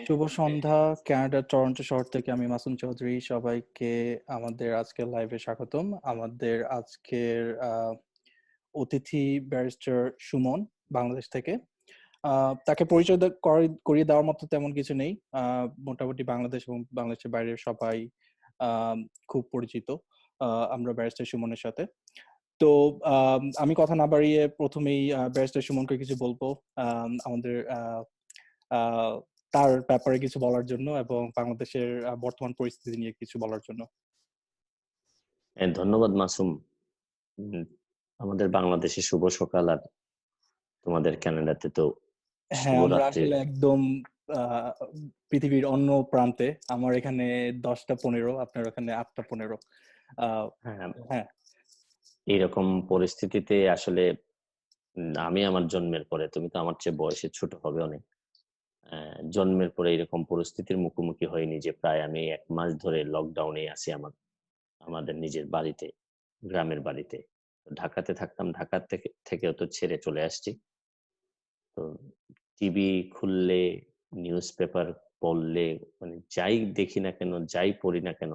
শুভ সন্ধ্যা। কানাডার টরন্টো শহর থেকে আমি মাসুম চৌধুরী। সবাইকে আমাদের আজকের লাইভে স্বাগতম। আমাদের আজকের অতিথি ব্যারিস্টার সুমন, বাংলাদেশ থেকে। তাকে পরিচয় করিয়ে দেওয়ার মতো তেমন কিছু নেই। মোটামুটি বাংলাদেশ এবং বাংলাদেশের বাইরের সবাই খুব পরিচিত আমরা ব্যারিস্টার সুমনের সাথে। তো আমি কথা না বাড়িয়ে প্রথমেই ব্যারিস্টার সুমনকে কিছু বলবো আমাদের আহ, তার ব্যাপারে কিছু বলার জন্য এবং বাংলাদেশের বর্তমান পরিস্থিতি নিয়ে কিছু বলার জন্য। ধন্যবাদ মাসুম। আমাদের বাংলাদেশে শুভ সকাল, আর তোমাদের কানাডাতে তো হ্যাঁ, আমরা শুভরাত্রি। আসলে একদম আহ, পৃথিবীর অন্য প্রান্তে। আমার এখানে 10টা 15, আপনার ওখানে 8টা 15। হ্যাঁ, হ্যাঁ। এইরকম পরিস্থিতিতে আসলে আমি আমার জন্মের পরে, তুমি তো আমার চেয়ে বয়সে ছোট হবে অনেক, জন্মের পরে এরকম পরিস্থিতির মুখোমুখি হয়নি যে প্রায় আমি 1 মাস ধরে লকডাউনে আছি আমাদের নিজের বাড়িতে, গ্রামের বাড়িতে। ঢাকাতে থাকতাম, ঢাকা থেকেও তো ছেড়ে চলে আসছি। তো টিভি খুললে, নিউজ পেপার পড়লে, মানে যাই দেখি না কেন, যাই পড়ি না কেন,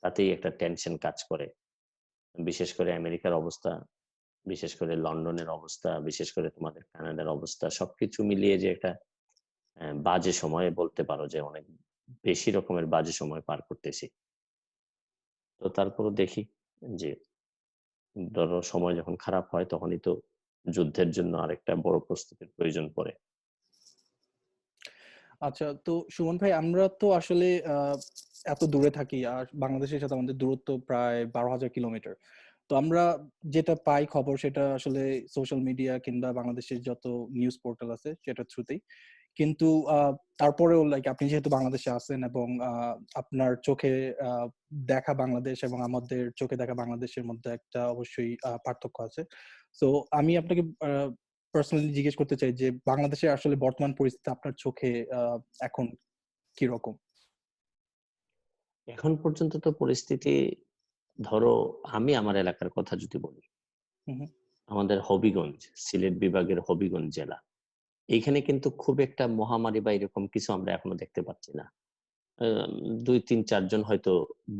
তাতেই একটা টেনশন কাজ করে। বিশেষ করে আমেরিকার অবস্থা, বিশেষ করে লন্ডনের অবস্থা, বিশেষ করে তোমাদের কানাডার অবস্থা, সবকিছু মিলিয়ে যে একটা বাজে সময় বলতে পারো, যে অনেক বেশি রকমের বাজে সময় পার করতেছি। তো তারপরও দেখি যে ধরো সময় যখন খারাপ হয় তখনই তো যুদ্ধের জন্য আরেকটা বড় প্রস্তুতির প্রয়োজন পড়ে। আচ্ছা, তো সুমন ভাই, আমরা তো আসলে এত দূরে থাকি, আর বাংলাদেশের সাথে আমাদের দূরত্ব প্রায় 12,000 কিলোমিটার। তো আমরা যেটা পাই খবর, সেটা আসলে সোশ্যাল মিডিয়া কিংবা বাংলাদেশের যত নিউজ পোর্টাল আছে সেটার থ্রুতেই। কিন্তু তারপরেও লাইক আপনি যেহেতু বাংলাদেশে আছেন এবং আপনার চোখে আহ, দেখা বাংলাদেশ এবং আমাদের চোখে দেখা বাংলাদেশের মধ্যে একটা অবশ্যই পার্থক্য আছে। তো আমি আপনাকে পার্সোনালি জিজ্ঞেস করতে চাই যে বাংলাদেশের আসলে বর্তমান পরিস্থিতি আপনার চোখে এখন কি রকম? এখন পর্যন্ত তো পরিস্থিতি, ধরো আমি আমার এলাকার কথা যদি বলি, হুম, হুম। আমাদের হবিগঞ্জ, সিলেট বিভাগের হবিগঞ্জ জেলা, এইখানে কিন্তু খুব একটা মহামারী বা এরকম কিছু আমরা এখনো দেখতে পাচ্ছি না। 2 3 4 জন হয়তো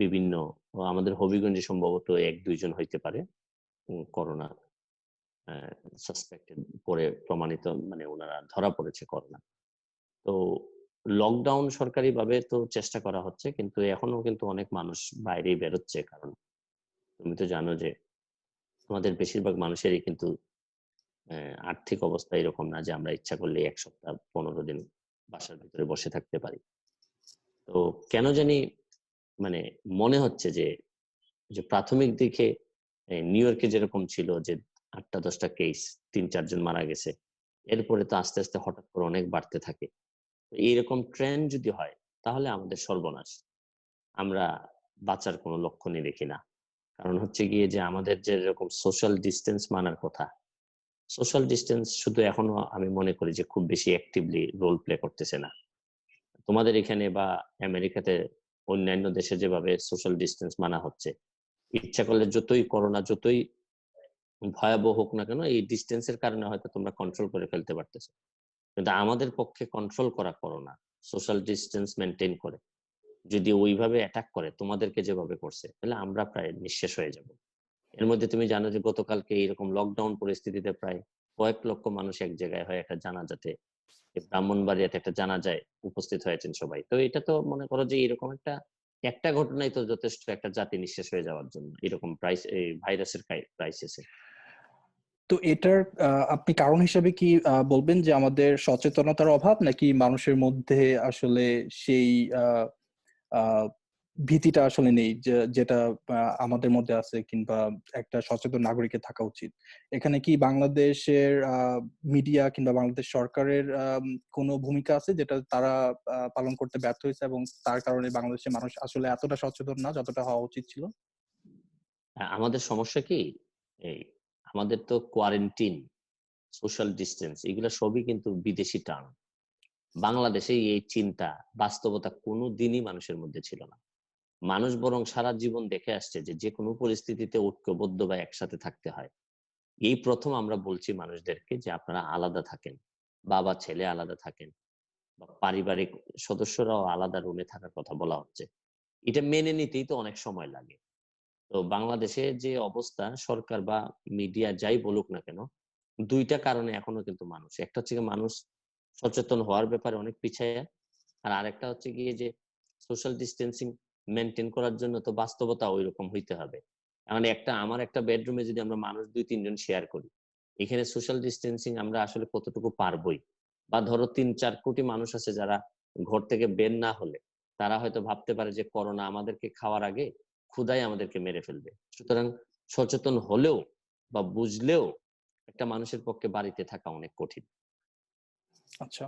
বিভিন্ন, আমাদের হবিগঞ্জে সম্ভবত 1 2 জন হইতে পারে করোনা সাসপেক্টেড, পরে প্রমাণিত, মানে ওনারা ধরা পড়েছে করোনা। তো লকডাউন সরকারি ভাবে তো চেষ্টা করা হচ্ছে, কিন্তু এখনো কিন্তু অনেক মানুষ বাইরেই বেরোচ্ছে। কারণ তুমি তো জানো যে আমাদের বেশিরভাগ মানুষেরই কিন্তু আর্থিক অবস্থা এরকম না যে আমরা ইচ্ছা করলে 1 সপ্তাহ 15 দিন বাসার ভিতরে বসে থাকতে পারি। তো কেন জানি মানে মনে হচ্ছে যে যে প্রাথমিক দিকে নিউ ইয়র্কে যেরকম ছিল যে 8টা 10টা কেস, 3 4 জন মারা গেছে, এরপরে তো আস্তে আস্তে হঠাৎ করে অনেক বাড়তে থাকে। তো এইরকম ট্রেন্ড যদি হয় তাহলে আমাদের সর্বনাশ। আমরা বাঁচার কোনো লক্ষণই দেখি না। কারণ হচ্ছে গিয়ে যে আমাদের যে এরকম সোশ্যাল ডিস্টেন্স মানার কথা, সোশ্যাল ডিস্টেন্স শুধু এখনো আমি মনে করি যে খুব বেশি অ্যাক্টিভলি রোল প্লে করতেছে না। তোমাদের এখানে বা আমেরিকাতে, অন্যান্য দেশে যেভাবে সোশ্যাল ডিস্টেন্স মানা হচ্ছে, ইচ্ছা করলে যতই করোনা যতই ভয়াবহ হোক না কেন, এই ডিস্টেন্সের কারণে হয়তো তোমরা কন্ট্রোল করে ফেলতে পারতেছো। কিন্তু আমাদের পক্ষে কন্ট্রোল করা করোনা সোশ্যাল ডিস্টেন্স মেনটেন করে যদি ওইভাবে অ্যাটাক করে তোমাদেরকে যেভাবে করছে, তাহলে আমরা প্রায় নিঃশেষ হয়ে যাব। এর মধ্যে তুমি জানো যে গতকালকে এরকম লকডাউন পরিস্থিতিতে প্রায় কয়েক লক্ষ মানুষ এক জায়গায় হয় একটা জানাজাতে, ব্রাহ্মণবাড়িয়াতে একটা জানাজায় উপস্থিত হয়েছেন সবাই। তো এটা তো মনে করো যে এরকম একটা একটা ঘটনাই তো যথেষ্ট একটা জাতি নিঃশেষ হয়ে যাওয়ার জন্য, এরকম এই ভাইরাসের ক্রাইসিসে। তো এটার আপনি কারণ হিসেবে কি বলবেন যে আমাদের সচেতনতার অভাব, নাকি মানুষের মধ্যে আসলে সেই আহ, আহ, ভীতিটা আসলে নেই যেটা আমাদের মধ্যে আছে, কিংবা একটা সচেতন নাগরিকের থাকা উচিত? এখানে কি বাংলাদেশের মিডিয়া কিংবা বাংলাদেশ সরকারের কোনো ভূমিকা আছে যেটা তারা পালন করতে ব্যর্থ হয়েছে, এবং তার কারণে বাংলাদেশের মানুষ আসলে এতটা সচেতন না যতটা হওয়া উচিত ছিল? আমাদের সমস্যা কি, এই আমাদের তো কোয়ারেন্টিন, সোশ্যাল ডিস্টেন্স, এগুলো সবই কিন্তু বিদেশি টার্ম। বাংলাদেশে এই চিন্তা, বাস্তবতা কোনো দিনই মানুষের মধ্যে ছিল না। মানুষ বরং সারা জীবন দেখে আসছে যে যে কোনো পরিস্থিতিতে ঐক্যবদ্ধ বা একসাথে থাকতে হয়। এই প্রথম আমরা বলছি মানুষদেরকে যে আপনারা আলাদা থাকেন, বাবা ছেলে আলাদা থাকেন, বা পারিবারিক সদস্যরাও আলাদা রুমে থাকার কথা বলা হচ্ছে। এটা মেনে নিতেই তো অনেক সময় লাগে। তো বাংলাদেশে যে অবস্থা, সরকার বা মিডিয়া যাই বলুক না কেন, ২ টা কারণে এখনো কিন্তু মানুষ, একটা হচ্ছে গিয়ে মানুষ সচেতন হওয়ার ব্যাপারে অনেক পিছায়া, আর আরেকটা হচ্ছে গিয়ে যে সোশ্যাল ডিসট্যান্সিং মেইনটেইন করার জন্য তো বাস্তবতা ঐরকম হইতে হবে। মানে আমার একটা বেডরুমে যদি আমরা মানুষ ২-৩ জন শেয়ার করি, এখানে সোশ্যাল ডিসট্যান্সিং আমরা আসলে কতটুকু পারবোই? বা ধরো ৩-৪ কোটি মানুষ আছে যারা ঘর থেকে বের না হলে তারা হয়তো ভাবতে পারে যে করোনা আমাদেরকে খাওয়ার আগে ক্ষুধাই আমাদেরকে মেরে ফেলবে। সুতরাং সচেতন হলেও বা বুঝলেও একটা মানুষের পক্ষে বাড়িতে থাকা অনেক কঠিন। আচ্ছা।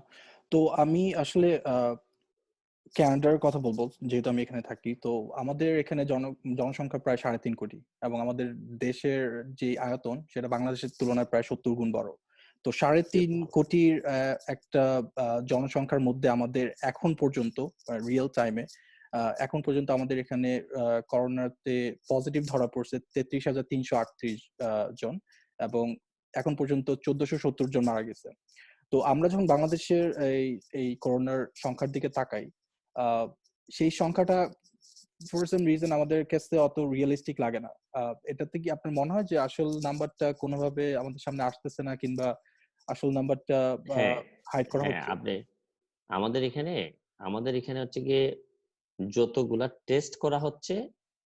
তো আমি আসলে কানাডার কথা বলবো, যেহেতু আমি এখানে থাকি। তো আমাদের এখানে জনসংখ্যা প্রায় ৩.৫ কোটি, এবং আমাদের দেশের যে আয়তন সেটা বাংলাদেশের তুলনায় প্রায় ৭০ গুণ বড়। তো ৩.৫ কোটির একটা জনসংখ্যার মধ্যে আমাদের এখন পর্যন্ত রিয়েল টাইমে এখন পর্যন্ত আমাদের এখানে করোনাতে পজিটিভ ধরা পড়ছে ৩৩,৩৩৮ জন, এবং এখন পর্যন্ত ১৪৭০ জন মারা গেছে। তো আমরা যখন বাংলাদেশের এই করোনার সংখ্যার দিকে তাকাই, সেই সংখ্যাটা ফর সাম রিজন আমাদের কাছে অত রিয়েলিস্টিক লাগে না। এটাতে কি আপনার মনে হয় যে আসল নাম্বারটা কোনোভাবে আমাদের সামনে আসতেছে না, কিংবা আসল নাম্বারটা হ্যাঁ, হাইড করা হ্যাঁ, হচ্ছে? আমাদের এখানে আমাদের এখানে হচ্ছে গিয়ে যতগুলা টেস্ট করা হচ্ছে,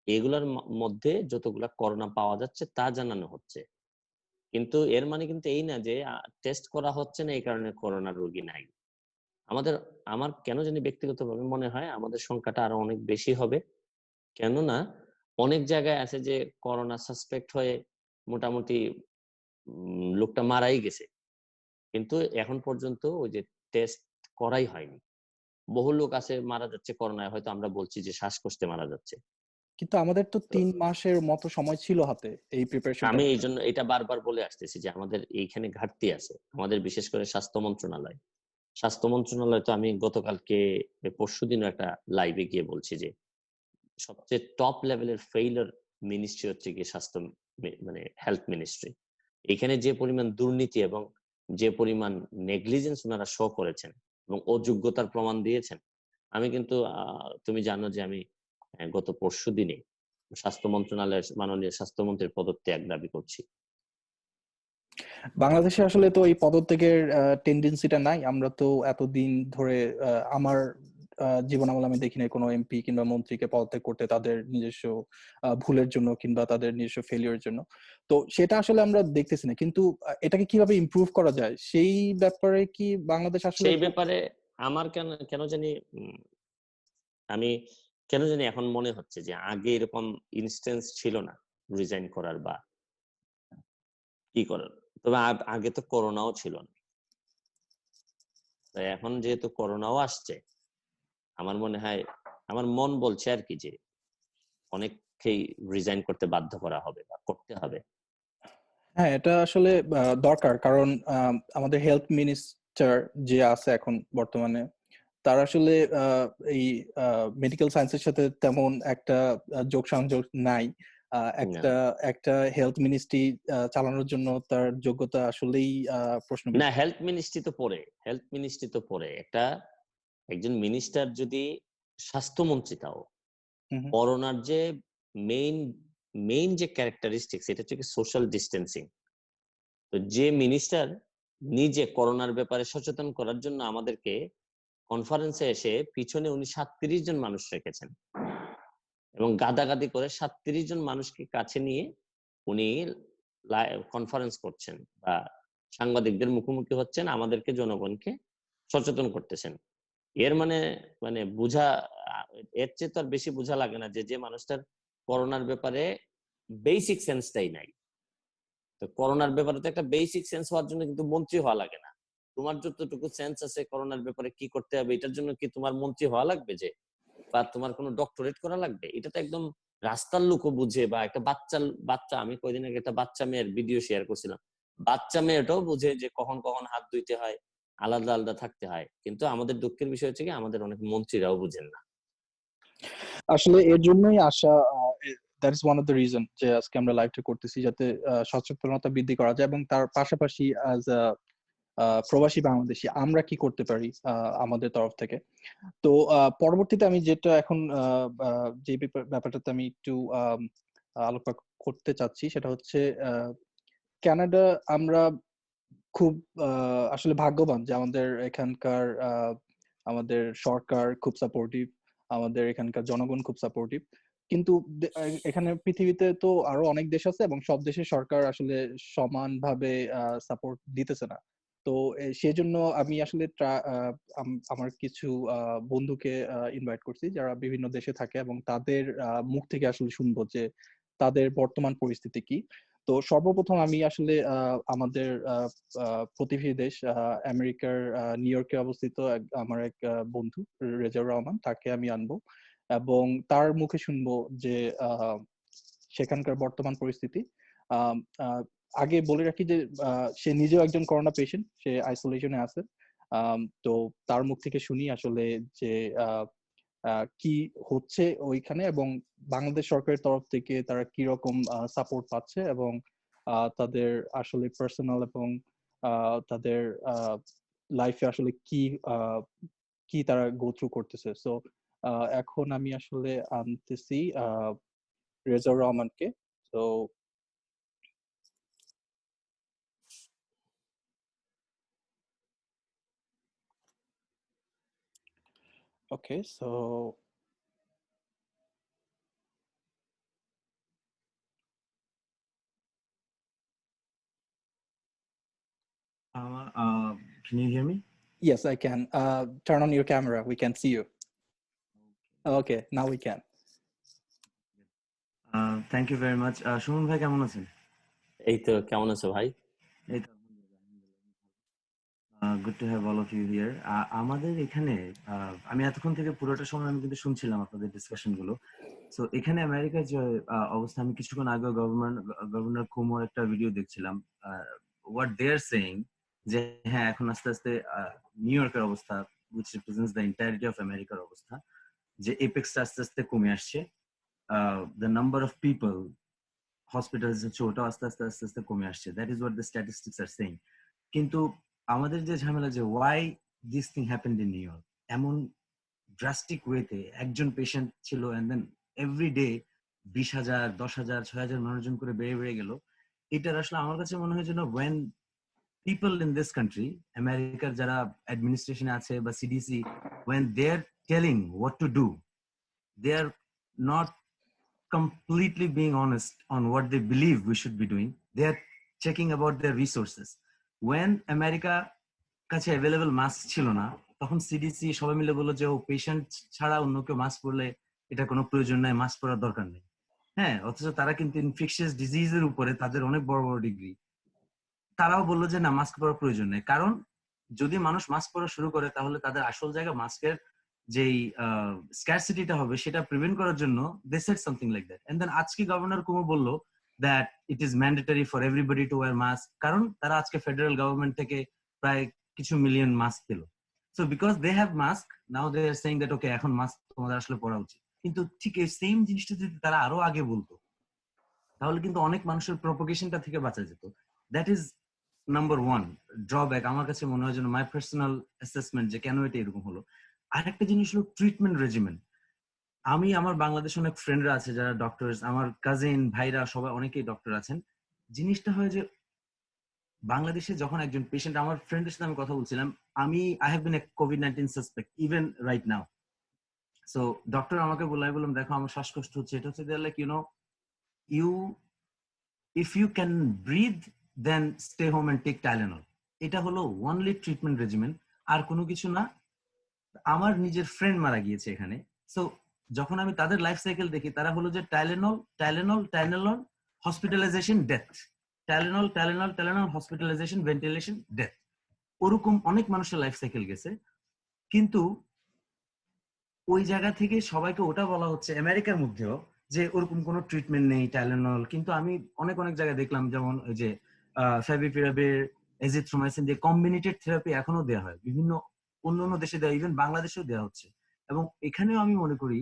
এগুলার মধ্যে যতগুলা করোনা পাওয়া যাচ্ছে তা জানানো হচ্ছে। কিন্তু এর মানে কিন্তু এই না যে টেস্ট করা হচ্ছে না এই কারণে করোনার রোগী নাই। আমাদের আমার কেন জানি ব্যক্তিগতভাবে মনে হয় আমাদের সংখ্যাটা আরো অনেক বেশি হবে। কেননা অনেক জায়গায় আছে যে করোনা সাসপেক্ট হয়ে মোটামুটি লোকটা মারাই গেছে। কিন্তু এখন পর্যন্ত ওই যে টেস্ট করাই হয়নি। বহু লোক আছে মারা যাচ্ছে করোনায়, হয়তো আমরা বলছি যে শ্বাসকষ্টে মারা যাচ্ছে। কিন্তু আমাদের তো তো ৩ মাসের মতো সময় ছিল হাতে এই প্রিপারেশনটা আমি এই নেওয়ার। জন্য এটা বারবার বলে আসতেছি যে আমাদের এইখানে ঘাটতি আছে, আমাদের বিশেষ করে স্বাস্থ্য মন্ত্রণালয়। তো আমি গতকালকে পরশুদিনও একটা লাইভে গিয়ে বলছি যে সবচেয়ে টপ লেভেলের ফেইলার মিনিস্ট্রি হচ্ছে গিয়ে মানে হেলথ মিনিস্ট্রি। এখানে যে পরিমাণ দুর্নীতি এবং যে পরিমাণ নেগলিজেন্স ওনারা শো করেছেন এবং অযোগ্যতার প্রমাণ দিয়েছেন, আমি কিন্তু তুমি জানো যে আমি গত পরশুদিনে স্বাস্থ্য মন্ত্রণালয়ের মাননীয় স্বাস্থ্যমন্ত্রীর পদত্যাগ দাবি করছি। বাংলাদেশে আসলে তো এই পদত্যাগের টেন্ডেন্সিটা নাই। আমরা তো এতদিন ধরে আমার জীবনামলে আমি দেখি নাই কোনো এমপি কিংবা মন্ত্রীকে পদত্যাগ করতে তাদের নিজস্ব ভুলের জন্য কিংবা তাদের নিজস্ব ফেলিওরের জন্য। তো সেটা আসলে আমরা দেখতেছি না। কিন্তু এটাকে কিভাবে ইমপ্রুভ করা যায় সেই ব্যাপারে কি বাংলাদেশ আসলে সেই ব্যাপারে আমার কেন কেন জানি আমি কেন জানি এখন মনে হচ্ছে যে আগে এরকম ইনস্টেন্স ছিল না রিজাইন করার বা কি করার। তবে আগে তো করোনাও ছিল না। তাই এখন যেহেতু করোনাও আসছে, আমার মনে হয়, আমার মন বলছে আর কি যে অনেককেই রিজাইন করতে বাধ্য করা হবে বা করতে হবে। হ্যাঁ, এটা আসলে দরকার। কারণ আমাদের হেলথ মিনিস্টার যে আছে এখন বর্তমানে, তার আসলে এই মেডিকেল সায়েন্সের সাথে তেমন একটা যোগ সংযোগ নাই। না, একটা একটা হেলথ মিনিস্ট্রি চালানোর জন্য তার যোগ্যতা আসলেই না, প্রশ্নবিদ্ধ। হেলথ মিনিস্ট্রি তো পরে একটা একজন মিনিস্টার যদি স্বাস্থ্যমন্ত্রী, তাও হুম, হুম। করোনার যে মেইন মেইন যে ক্যারেক্টারিস্টিক্স, এটা হচ্ছে সোশ্যাল ডিস্টেন্সিং। তো যে মিনিস্টার নিজে করোনার ব্যাপারে সচেতন করার জন্য আমাদেরকে কনফারেন্সে এসে পিছনে উনি ৩৭ জন মানুষ রেখেছেন এবং গাদাগাদি করে ৩৭ জন মানুষকে কাছে নিয়ে উনি কনফারেন্স করছেন বা সাংবাদিকদের মুখোমুখি হচ্ছেন, আমাদেরকে জনগণকে সচেতন করতেছেন। এর মানে মানে বুঝা এর চেয়ে তো আর বেশি বোঝা লাগে না যে যে মানুষটার করোনার ব্যাপারে বেসিক সেন্সটাই নাই। তো করোনার ব্যাপারে তো একটা বেসিক সেন্স হওয়ার জন্য কিন্তু মন্ত্রী হওয়া লাগে না। তোমার যতটুকু সেন্স আছে করোনার ব্যাপারে কি করতে হবে, এটার জন্য কি তোমার মন্ত্রী হওয়া লাগবে যে, বা তোমার কোনো ডক্টরেট করা লাগবে? এটা তো একদম রাস্তার লোকও বুঝে, বা একটা বাচ্চা আমি কয়দিন আগে একটা বাচ্চা মেয়ের ভিডিও শেয়ার করছিলাম, বাচ্চা মেয়েটাও বুঝে যে কখন কখন হাত ধুইতে হয়, আলাদা আলাদা থাকতে হয়। কিন্তু আমাদের দুঃখের বিষয় হচ্ছে কি আমাদের অনেক মন্ত্রীরাও বুঝেন না। আসলে এর জন্যই আসা, that is one of the reason যে আজকে আমরা লাইভটা করতেছি, যাতে সচেতনতা বৃদ্ধি করা যায়, এবং তার পাশাপাশি অ্যাজ প্রবাসী বাংলাদেশী আমরা কি করতে পারি আমাদের তরফ থেকে। তো পরবর্তীতে আমি যেটা এখন যে ব্যাপারটাতে আমি একটু আলোকপাত করতে চাচ্ছি সেটা হচ্ছে কানাডা আমরা খুব আসলে ভাগ্যবান যে আমাদের এখানকার আমাদের সরকার খুব সাপোর্টিভ, আমাদের এখানকার জনগণ খুব সাপোর্টিভ। কিন্তু এখানে পৃথিবীতে তো আরো অনেক দেশ আছে এবং সব দেশের সরকার আসলে সমানভাবে সাপোর্ট দিতেছে না। তো সেজন্য আমি আসলে আমার কিছু বন্ধুকে ইনভাইট করছি যারা বিভিন্ন দেশে থাকে এবং তাদের মুখ থেকে আসলে শুনবো যে তাদের বর্তমান পরিস্থিতি কি। তো সর্বপ্রথম আমি আসলে আমাদের প্রতিবেশী দেশ আমেরিকার নিউ ইয়র্কে অবস্থিত আমার এক বন্ধু রেজাউর রহমান, তাকে আমি আনবো এবং তার মুখে শুনবো যে সেখানকার বর্তমান পরিস্থিতি। আম, আহ, আগে বলে রাখি যে সে নিজেও একজন করোনা পেশেন্ট, সে আইসোলেশনে আছে। তো তার মুখ থেকে শুনি আসলে যে কি হচ্ছে ওইখানে এবং বাংলাদেশ সরকারের তরফ থেকে তারা কি রকম সাপোর্ট পাচ্ছে এবং তাদের আসলে পার্সোনাল এবং তাদের লাইফে আসলে কি কি তারা গো থ্রু করতেছে। সো এখন আমি আসলে আনতেছি রেজাউর রহমানকে। তো ওকে, so Can you hear me? yes, I can. Turn on your camera, we can see you. Okay, now we can. Thank you very much. Suman ভাই কেমন আছেন? এই তো, কেমন আছো ভাই? এই তো good to have all of you here. আমাদের এখানে আমি এতক্ষণ থেকে পুরোটা সময় আমি কিন্তু শুনছিলাম আপনাদের ডিসকাশন গুলো। সো এখানে আমেরিকার যে অবস্থা, আমি কিছুক্ষণ আগে গভর্নর কুমোর একটা ভিডিও দেখছিলাম। হোয়াট দে আর সেইং যে হ্যাঁ এখন আস্তে আস্তে নিউ ইয়র্কের অবস্থা, which represents the entirety of আমেরিকার অবস্থা, যে এপেক্সটা আস্তে আস্তে কমে আসছে। The number of people hospital হচ্ছে ওটাও আস্তে আস্তে আস্তে আস্তে কমে আসছে। That is what the statistics are saying. কিন্তু আমাদের যে ঝামেলা যে why this thing happened in new York, এমন ড্রাস্টিক ওয়েতে একজন পেশেন্ট ছিল এন্ড দেন এভরি ডে 20,000, 10,000, 6,000 মানুষজন করে বেড়ে বেড়ে গেল। এটার আসলে আমার কাছে মনে হয় যেন when people in this country, আমেরিকার যারা অ্যাডমিনিস্ট্রেশনে আছে বা CDC, when they are telling what to do, they are not completely being honest on what they believe we should be doing. They are checking about their resources. When America কাছে available mask ছিল না, তখন CDC সবাই মিলে বললো যে ও patient ছাড়া অন্য কেউ মাস্ক পরলে এটা কোনো প্রয়োজন নাই, মাস্ক পরার দরকার নেই। হ্যাঁ, অথচ তারা কিন্তু ইনফেকশিয়াস ডিজিজের উপরে তাদের অনেক বড় বড় ডিগ্রি, তারাও বললো যে না, মাস্ক পরার প্রয়োজন নেই। কারণ যদি মানুষ মাস্ক পরা শুরু করে তাহলে তাদের আসল জায়গা মাস্কের যেই স্ক্যারসিটিটা হবে সেটা প্রিভেন্ট করার জন্য they said something like that. And then আজকে গভর্নর কুমো বললো that it is mandatory for everybody to wear mask, কারণ তারা আজকে ফেডারেল গভর্নমেন্ট থেকে প্রায় কিছু মিলিয়ন মাস্ক পেল। So because they have mask, now they are saying that okay এখন মাস্ক তোমাদের আসলে পরা উচিত। কিন্তু ঠিক এই সেম জিনিসটা যদি তারা আরো আগে বলতো তাহলে কিন্তু অনেক মানুষের প্রপোগেশনটা থেকে বাঁচা যেত। That is number one drawback আমার কাছে মনে হয় যেন, মাই পার্সোনাল অ্যাসেসমেন্ট, যে কেন এটা এরকম হলো। আরেকটা জিনিস হলো ট্রিটমেন্ট রেজিমেন্ট। আমি আমার বাংলাদেশে অনেক ফ্রেন্ডরা আছে যারা ডক্টর, আমার কাজিন ভাইরা সবাই অনেকেই ডক্টর আছেন। জিনিসটা হয় যে বাংলাদেশে যখন একজন পেশেন্ট, আমার ফ্রেন্ডের সাথে আমি কথা বলছিলাম, আমি আই হ্যাভ বিন এ কোভিড-19 suspect even right now. So doctor আমাকে বললাম দেখো আমার শ্বাসকষ্ট হচ্ছে, এটা হচ্ছে like you know you if you can breathe then stay home and take Tylenol. এটা হলো অনলি ট্রিটমেন্ট রেজিমেন্ট, আর কোনো কিছু না। আমার নিজের ফ্রেন্ড মারা গিয়েছে এখানে। সো যখন আমি তাদের লাইফ সাইকেল দেখি, তারা হলো যে Tylenol Tylenol Tylenol hospitalisation death, Tylenol Tylenol Tylenol hospitalisation ventilation death, ওরকম অনেক মানুষের লাইফ সাইকেল গেছে। কিন্তু ওই জায়গা থেকে সবাইকে ওটা বলা হচ্ছে আমেরিকার মধ্যেও যে ওরকম কোনো ট্রিটমেন্ট নেই টাইলেনল। কিন্তু আমি অনেক অনেক জায়গায় দেখলাম, যেমন ওই যে ফেভিপিরাভির, এজিথ্রোমাইসিন দিয়ে কম্বিনেটেড থেরাপি এখনো দেওয়া হয়, বিভিন্ন অন্য দেশে দেওয়া, ইভেন বাংলাদেশেও দেওয়া হচ্ছে। এবং এখানেও আমি মনে করি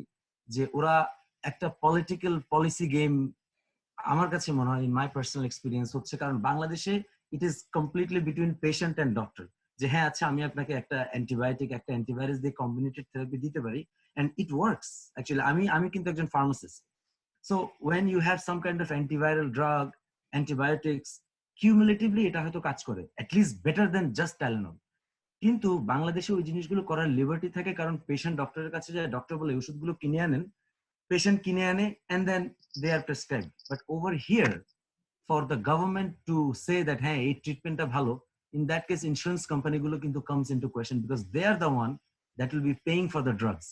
যে ওরা একটা পলিটিক্যাল পলিসি গেম আমার কাছে মনে হয়, ইন মাই পার্সোনাল এক্সপিরিয়েন্স হচ্ছে। কারণ বাংলাদেশে it is completely between patient and doctor, যে হ্যাঁ আচ্ছা আমি আপনাকে একটা অ্যান্টিবায়োটিক একটা অ্যান্টিভাইরাস দিয়ে কম্বিনেটেড থেরাপি দিতে পারি, অ্যান্ড ইট ওয়ার্কস অ্যাকচুয়ালি। আমি কিন্তু একজন pharmacist. So when you have some kind of antiviral drug, antibiotics, cumulatively এটা হয়তো কাজ করে, at least better than just Tylenol. কিন্তু বাংলাদেশে ওই জিনিসগুলো করার লিবার্টি থাকে, কারণ পেশেন্ট ডক্টরের কাছে যায়, ডক্টর বলে ওষুধগুলো কিনে আনেন, পেশেন্ট কিনে আনে, and then they are prescribed. But over here, for the government to say that hey এই ট্রিটমেন্টটা ভালো, in that case insurance company গুলো কিন্তু comes into question, because they are the one that will be paying for the drugs.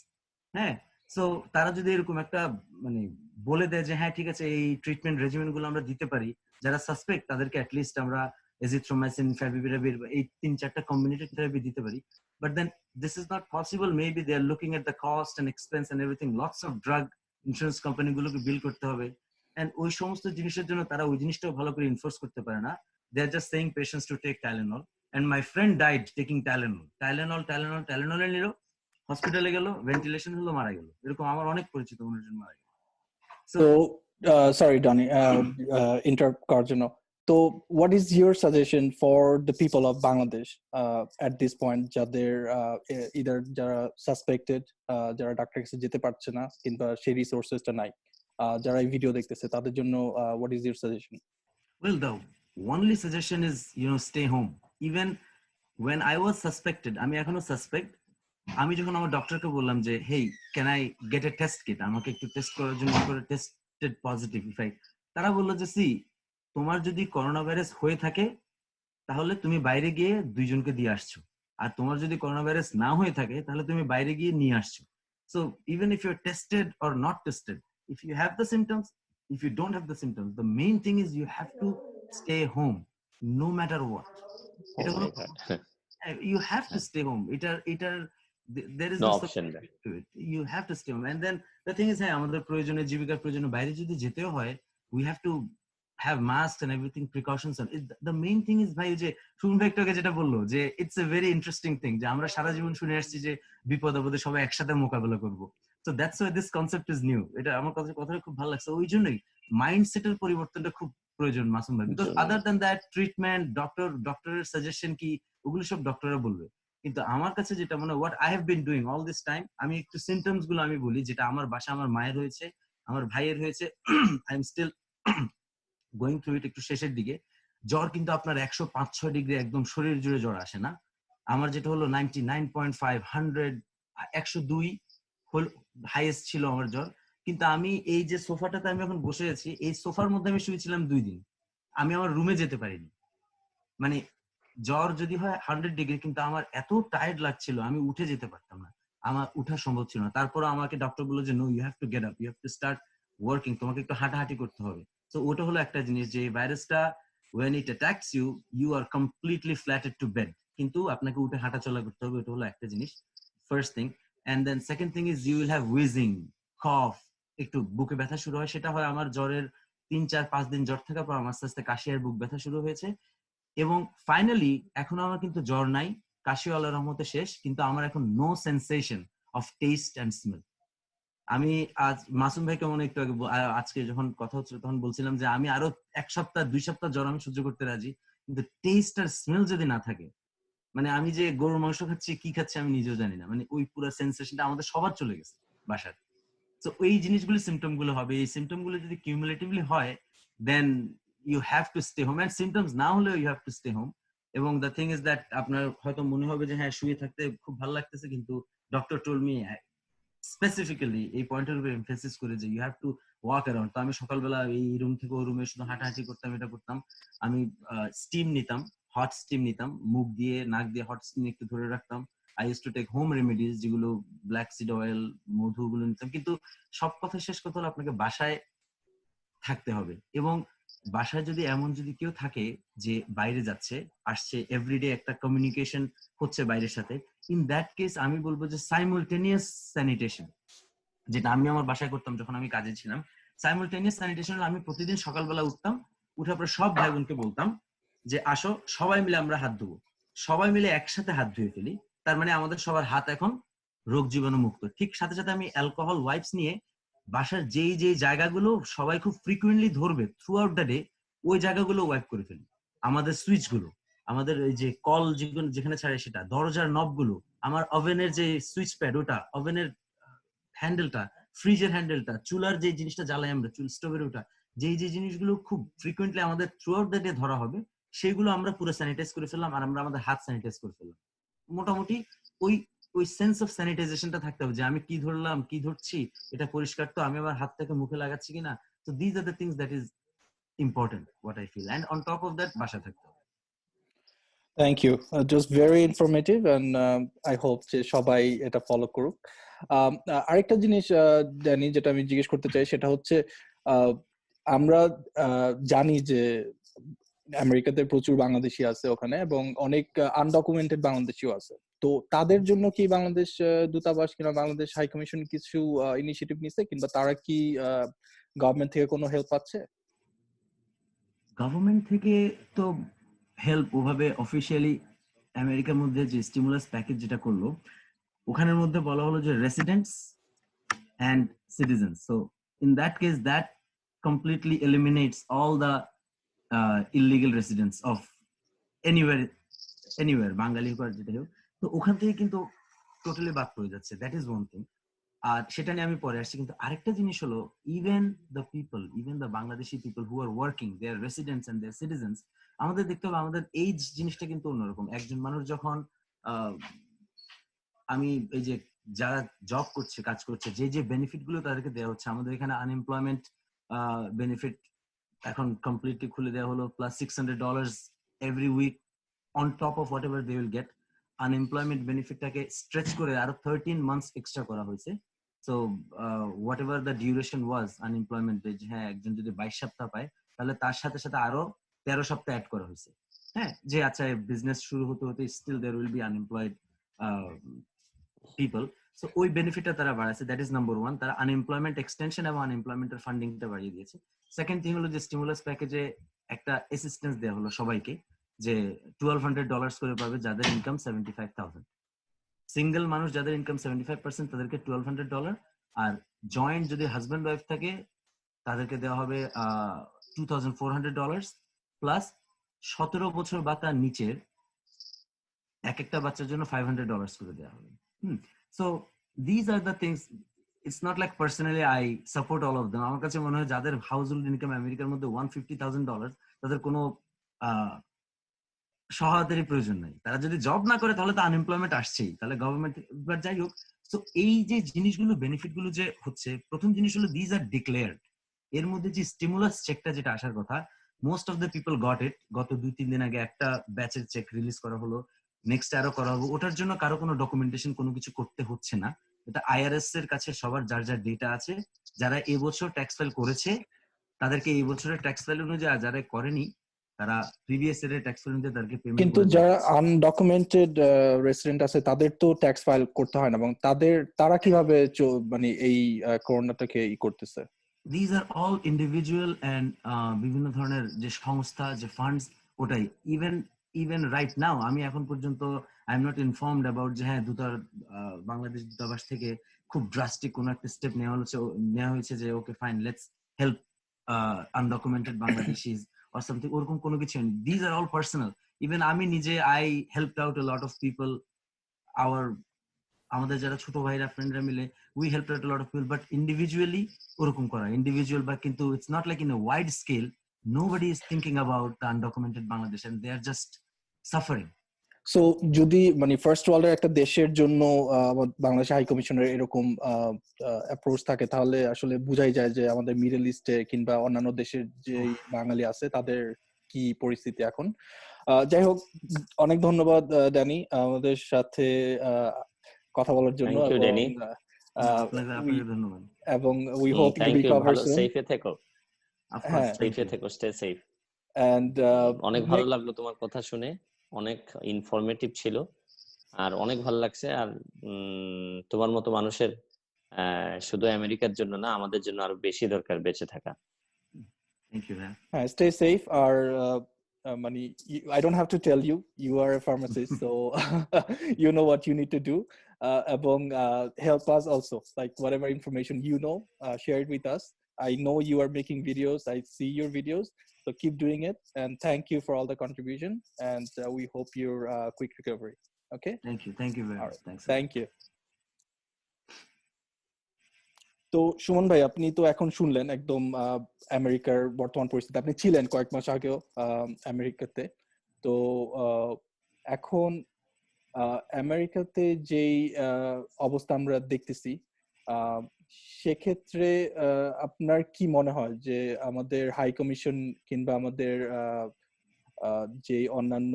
হ্যাঁ, so তারা যদি এরকম একটা মানে বলে দেয় যে হ্যাঁ ঠিক আছে এই ট্রিটমেন্ট রেজিমেন্ট গুলো আমরা দিতে পারি, যারা সাসপেক্ট তাদেরকে অ্যাটলিস্ট আমরা এজিথ্রোমাইসিন, ফ্যাভিপিরাভির এই 3-4টা কম্বিনেটেড থেরাপি দিতে পারি, but then this is not possible. Maybe they are looking at the cost and expense and everything, lots of drug insurance কোম্পানিগুলোকে বিল করতে হবে, এন্ড ওই সমস্ত জিনিসের জন্য তারা ওই জিনিসটাও ভালো করে এনফোর্স করতে পারে না। They are just saying patients to take Tylenol, and my friend died taking Tylenol নিল, হসপিটালে গেল, ভেন্টিলেশন হলো, মারা গেল। এরকম আমার অনেক পরিচিত মানুষজন মারা গেল। So, sorry, Donny, interrupt করার জন্য। So, what is your suggestion for the people of Bangladesh at this point, যাদের either যারা suspected, যারা ডাক্তারের কাছে যেতে পারছে না কিংবা সেই রিসোর্সেসটা নাই, যারা এই ভিডিও দেখতেছে তাদের জন্য what is your suggestion? Well, the only suggestion is, stay home. Even when I was suspected, আমি এখনো সাসপেক্ট, আমি যখন আমার ডক্টরকে বললাম যে hey can I get a test kit, আমাকে একটু টেস্ট করার জন্য করে টেস্টেড পজিটিভ ইফেক্ট, তারা বললো যে সি তোমার যদি করোনা ভাইরাস হয়ে থাকে তাহলে তুমি বাইরে গিয়ে 2 জনকে দিয়ে আসছো, আর তোমার যদি করোনা ভাইরাস না হয়ে থাকে তাহলে তুমি বাইরে গিয়ে নিয়ে আসছো। So even if you are tested or not tested, if you have the symptoms, if you don't have the symptoms, the main thing is you have to stay home no matter what. You have to stay home. There is no no option to it. You have to stay home. And then the thing is, আমাদের প্রয়োজনে জীবিকার প্রয়োজনে বাইরে যদি যেতেও হয়, we have to have masks and everything, precautions. And the main thing is ভাই যে শুনুন ভাই একটু যেটা বললো যে it's a very interesting thing যে আমরা সারা জীবন শুনে আসছি যে বিপদ আপদে সবাই একসাথে মোকাবেলা করব। So that's why this concept is new. এটা আমার কথাটা খুব ভালো লাগছে। ওই জন্যই মাইন্ডসেটের পরিবর্তনটা খুব প্রয়োজন মাসুম ভাই, because other than that treatment, ডক্টরের সাজেশন কি ওগুলো সব ডক্টররা বলবে, কিন্তু আমার কাছে যেটা মনে হয়, what I have been doing all this time, আমি একটু সিমটমস গুলো আমি বলি, যেটা আমার বাসা আমার মায়ের হয়েছে, আমার ভাইয়ের হয়েছে, I am still going through it, একটু শেষের দিকে। জ্বর কিন্তু আপনার 105-6 ডিগ্রি একদম শরীর জুড়ে জ্বর আসে না, আমার যেটা হলো 99.5, 100, 102 হাইয়েস্ট ছিল আমার জ্বর। কিন্তু আমি এই যে সোফাটাতে আমি এখন বসে আছি, এই সোফার মধ্যে আমি শুয়েছিলাম 2 দিন, আমি আমার রুমে যেতে পারিনি। মানে জ্বর যদি হয় 100 ডিগ্রি, কিন্তু আমার এত টায়ার্ড লাগছিল আমি উঠে যেতে পারতাম না, আমার উঠা সম্ভব ছিল না। তারপর আমাকে ডক্টর বলল যে no, you have to get up, you have to start working, তোমাকে একটু হাঁটাহাঁটি করতে হবে। তো ওটা হলো একটা জিনিস যে ভাইরাসটা when it attacks you, you are completely flattened to bed, কিন্তু আপনাকে উঠে হাঁটা চলা করতে হবে, এটা হলো একটা জিনিস, first thing. And then second thing is you will have wheezing, cough, একটু বুকে ব্যথা শুরু হয়, সেটা হয় আমার জ্বরের 3-4-5 দিন জ্বর থাকার পর আমার আস্তে আস্তে কাশি আর বুক ব্যথা শুরু হয়েছে। এবং ফাইনালি এখন আমার কিন্তু জ্বর নাই, কাশি আল্লাহর রহমতে শেষ, কিন্তু আমার এখন no sensation of taste and smell. আমি আজ মাসুম ভাইকে মনে একটু আগে আজকে যখন কথা হচ্ছিল তখন বলছিলাম যে আমি আরো 1 সপ্তাহ 2 সপ্তাহ জ্বর আমি সহ্য করতে রাজি, কিন্তু টেস্ট আর স্মেল যদি না থাকে, মানে আমি যে গরুর মাংস খাচ্ছি কি খাচ্ছি আমি নিজেও জানি না, মানে ওই পুরো সেন্সেশনটা আমাদের সবার চলে গেছে বাসার। তো এই জিনিসগুলো সিমটম গুলো হবে, এই সিমটম গুলো যদি কিউমুলেটিভলি হয়, then you have to stay home, and symptoms না হলেও you have to stay home. এবং দ্য থিং ইজ দ্যাট আপনার হয়তো মনে হবে যে হ্যাঁ শুয়ে থাকতে খুব ভালো লাগতেছে, কিন্তু ডক্টর টোল্ড মি স্পেসিফিক্যালি এই পয়েন্টের উপর এমফেসিস করে যে you have to walk around. তো আমি সকালবেলা এই রুম থেকে ওই রুমে শুধু হাঁটাহাঁটি করতাম, এটা করতাম। আমি স্টিম নিতাম, হট স্টিম নিতাম, মুখ দিয়ে নাক দিয়ে হট স্টিম একটু ধরে রাখতাম। I use to take home remedies, যেগুলো ব্ল্যাক সিড অয়েল, মধু গুলো নিতাম। কিন্তু সব কথা শেষ কথা হলো আপনাকে বাসায় থাকতে হবে, এবং বাসায় যদি এমন যদি কেউ থাকে যে বাইরে যাচ্ছে আসছে, এভরিডে একটা কমিউনিকেশন হচ্ছে বাইরের সাথে, ইন দ্যাট কেস আমি বলবো যে সাইমultaneous স্যানিটেশন, যেটা আমি আমার বাসায় করতাম যখন আমি কাজে ছিলাম। সাইমultaneous স্যানিটেশন আমি প্রতিদিন সকালবেলা উঠতাম, উঠার পর সব ভাই বোনকে বলতাম যে আসো সবাই মিলে আমরা হাত ধুবো, সবাই মিলে একসাথে হাত ধুয়ে ফেলি, তার মানে আমাদের সবার হাত এখন রোগ জীবাণু মুক্ত। ঠিক সাথে সাথে আমি অ্যালকোহল ওয়াইপস নিয়ে বাসার যেই যেই জায়গাগুলো সবাই খুব ফ্রিকুয়েন্টলি ধরবে থ্রু আউট দ্য ডে, ওই জায়গাগুলো ওয়াইপ করে ফেলি। আমাদের সুইচ গুলো, আমাদের এই যে কল যেখানে ছাড়ে সেটা, দরজার নব গুলো, আমার ওভেনের যে সুইচ প্যাড ওটা, ওভেনের হ্যান্ডেলটা, ফ্রিজের হ্যান্ডেলটা, চুলার যে জিনিসটা জ্বালাই আমরা, স্টোভের ওটা, যে জিনিসগুলো খুব ফ্রিকোয়েন্টলি আমাদের থ্রু আউট দ্য ডে ধরা হবে, সেগুলো আমরা পুরো স্যানিটাইজ করে ফেললাম, আর আমরা আমাদের হাত স্যানিটাইজ করে ফেললাম। মোটামুটি ওই ওই সেন্স অফ স্যানিটাইজেশনটা থাকতে হবে যে আমি কি ধরলাম, কি ধরছি, এটা পরিষ্কার তো, আমি আবার হাতটাকে মুখে লাগাচ্ছি কিনা। তো these are the things that is important, what I feel, and on top of that বাসা থাকতে হবে। Thank you, just very informative, and I hope যে সবাই এটা ফলো করুক। আরেকটা জিনিস জানি, যেটা আমি জিজ্ঞেস করতে চাই, সেটা হচ্ছে আমরা জানি যে আমেরিকাতে প্রচুর বাংলাদেশি আছে ওখানে, এবং অনেক আনডকুমেন্টেড বাংলাদেশিও আছে। তো তাদের জন্য কি বাংলাদেশ দূতাবাস কিংবা বাংলাদেশ হাই কমিশন কিছু ইনিশিয়েটিভ নিছে, কিংবা তারা কি গভর্নমেন্ট থেকে কোনো হেল্প পাচ্ছে? গভর্নমেন্ট থেকে তো হেল্প ওভাবে অফিসিয়ালি, আমেরিকার মধ্যে যে স্টিমুলাস প্যাকেজ যেটা করলো, ওখানের মধ্যে বলা হলো যে residents and citizens. So in that case, that completely eliminates all the illegal residents of anywhere বাঙালি হোক আর যেটা হোক। তো ওখান থেকে কিন্তু টোটালি বাদ পড়ে যাচ্ছে, দ্যাট ইজ ওয়ান থিং। আর সেটা নিয়ে আমি পরে আসছি, কিন্তু আরেকটা জিনিস হলো, even the Bangladeshi people who are working, they are residents and they are citizens, আমাদের দেখতে হবে আমাদের এইজ জিনিসটা কিন্তু অন্যরকম। একজন মানুষ যখন আমি এই যে যারা জব করছে, কাজ করছে, যে বেনিফিট গুলো তাদেরকে দেওয়া হচ্ছে, আমাদের এখানে আনএমপ্লয়মেন্ট বেনিফিট এখন কমপ্লিটলি খুলে দেওয়া হলো, plus $600 every week on top of whatever they will get. Unemployment বেনিফিটটাকে স্ট্রেচ করে আরো 13 মান্থস এক্সট্রা করা হয়েছে। So whatever the duration was unemployment, হ্যাঁ একজন যদি 22 সপ্তাহ পায়, তাহলে তার সাথে সাথে আরো 13 সপ্তাহ অ্যাড করা হয়েছে। হ্যাঁ, যে আচ্ছা বিজনেস শুরু হতে হতে still there will be unemployed people. So ওই বেনিফিটটা তারা বাড়াচ্ছে, দ্যাট ইজ নাম্বার ওয়ান। তারা আনএমপ্লয়মেন্ট এক্সটেনশন এবং আনএমপ্লয়মেন্টের ফান্ডিংটা বাড়িয়ে দিয়েছে। সেকেন্ড থিং হলো যে স্টিমুলাস প্যাকেজে একটা অ্যাসিস্ট্যান্স দেওয়া হলো সবাইকে, যে $1200 করে পাবে যাদের ইনকাম 75,000। সিঙ্গেল মানুষ যাদের ইনকাম 75%, তাদেরকে $1200, আর জয়েন্ট যদি হাজব্যান্ড ওয়াইফ থাকে তাদেরকে দেওয়া হবে $2400, প্লাস 17 বছর বা তার নিচের এক একটা বাচ্চার জন্য $500 করে দেওয়া হবে। So these are the things, it's not like personally I support all of them. আমার কাছে মনে হয় যাদের হাউস হোল্ড ইনকাম আমেরিকার মধ্যে $150,000, তাদের কোনো সহায়তারই প্রয়োজন নাই। তারা যদি জব না করে তাহলে তো আনএমপ্লয়মেন্ট আসছেই, তাহলে গভর্নমেন্ট। এবার যাই হোক, তো এই যে জিনিসগুলো, বেনিফিট গুলো যে হচ্ছে, প্রথম জিনিস হলো দিজ আর ডিক্লেয়ার্ড। এর মধ্যে যে স্টিমুলাস চেকটা যেটা আসার কথা, most of the people got it. গত 2-3 দিন আগে একটা ব্যাচের চেক রিলিজ করা হলো, নেক্সট আরো করা হবে। ওটার জন্য কারো কোনো ডকুমেন্টেশন কোনো কিছু করতে হচ্ছে না। এটা আইআরএস এর কাছে সবার যার যার ডেটা আছে। যারা এবছর ট্যাক্স ফাইল করেছে তাদেরকে এই বছরের ট্যাক্স ফাইল অনুযায়ী, আর যারা করেনি তারা প্রিভিয়াস ইয়ারের ট্যাক্স ফাইল অনুযায়ী তাদেরকে পেমেন্ট। কিন্তু যারা আনডকুমেন্টেড রেসিডেন্ট আছে তাদের তো ট্যাক্স ফাইল করতে হয় না, এবং তারা কিভাবে মানে এই করোনাটাকে করতেছে? These are all individual and বিভিন্ন ধরনের যে সংস্থা, যে ফান্ডস, ওটাই। ইভেন রাইট নাও আমি এখন পর্যন্ত I am not informed about যে হ্যাঁ বাংলাদেশ দূতাবাস থেকে খুব ড্রাস্টিক কোন একটা স্টেপ নেওয়া হয়েছে যে okay fine, let's help undocumented Bangladeshis or something, ওরকম কোনো কিছু নেই। These are all personal. Even আমি নিজে I helped out a lot of people, আমাদের যারা ছোট ভাইরা ফ্রেন্ডরা মিলে we help out a lot of people, but individually ওরকম করা ইন্ডিভিজুয়াল, বা কিন্তু it's not like in a wide scale. Nobody is thinking about the undocumented Bangladesh and they are just suffering. So যদি মানে ফার্স্ট ওয়ার্ল্ডের একটা দেশের জন্য বাংলাদেশ হাই কমিশনের এরকম অ্যাপ্রোচ থাকে, তাহলে আসলে বোঝাই যায় যে আমাদের মিডল ইস্টে কিংবা অন্যান্য দেশের যে বাঙালি আছে তাদের কি পরিস্থিতি এখন। যাই হোক, অনেক ধন্যবাদ ড্যানি আমাদের সাথে কথা বলার জন্য। এবং উই হোপ টু রিকভার সুন। সেফে থেকো, সেফে থেকো, স্টে সেফ। এন্ড অনেক ভালো লাগলো তোমার কথা শুনে, অনেক ইনফরমেটিভ ছিল, আর অনেক ভালো লাগছে। আর তোমার মতো মানুষের শুধু আমেরিকার জন্য না, আমাদের জন্য আরো বেশি দরকার বেঁচে থাকা। Thank you. হ্যাঁ, স্টে সেফ। আর মানে I don't have to tell you, you are a pharmacist, so you know what you need to do, এবং help us also, like whatever information you know, share it with us. I know you are making videos. I see your videos. So keep doing it. And thank you for all the contribution. And we hope your quick recovery. Okay? Thank you very All much. right. Thanks. Thank you. তো সুমন ভাই, আপনি তো এখন শুনলেন একদম আমেরিকার বর্তমান পরিস্থিতি। আপনি ছিলেন কয়েক মাস আগেও আমেরিকাতে। তো এখন আমেরিকাতে যেই অবস্থা আমরা দেখতেছি, সেক্ষেত্রে আপনার কি মনে হয় যে আমাদের হাই কমিশন কিংবা আমাদের যে অন্যান্য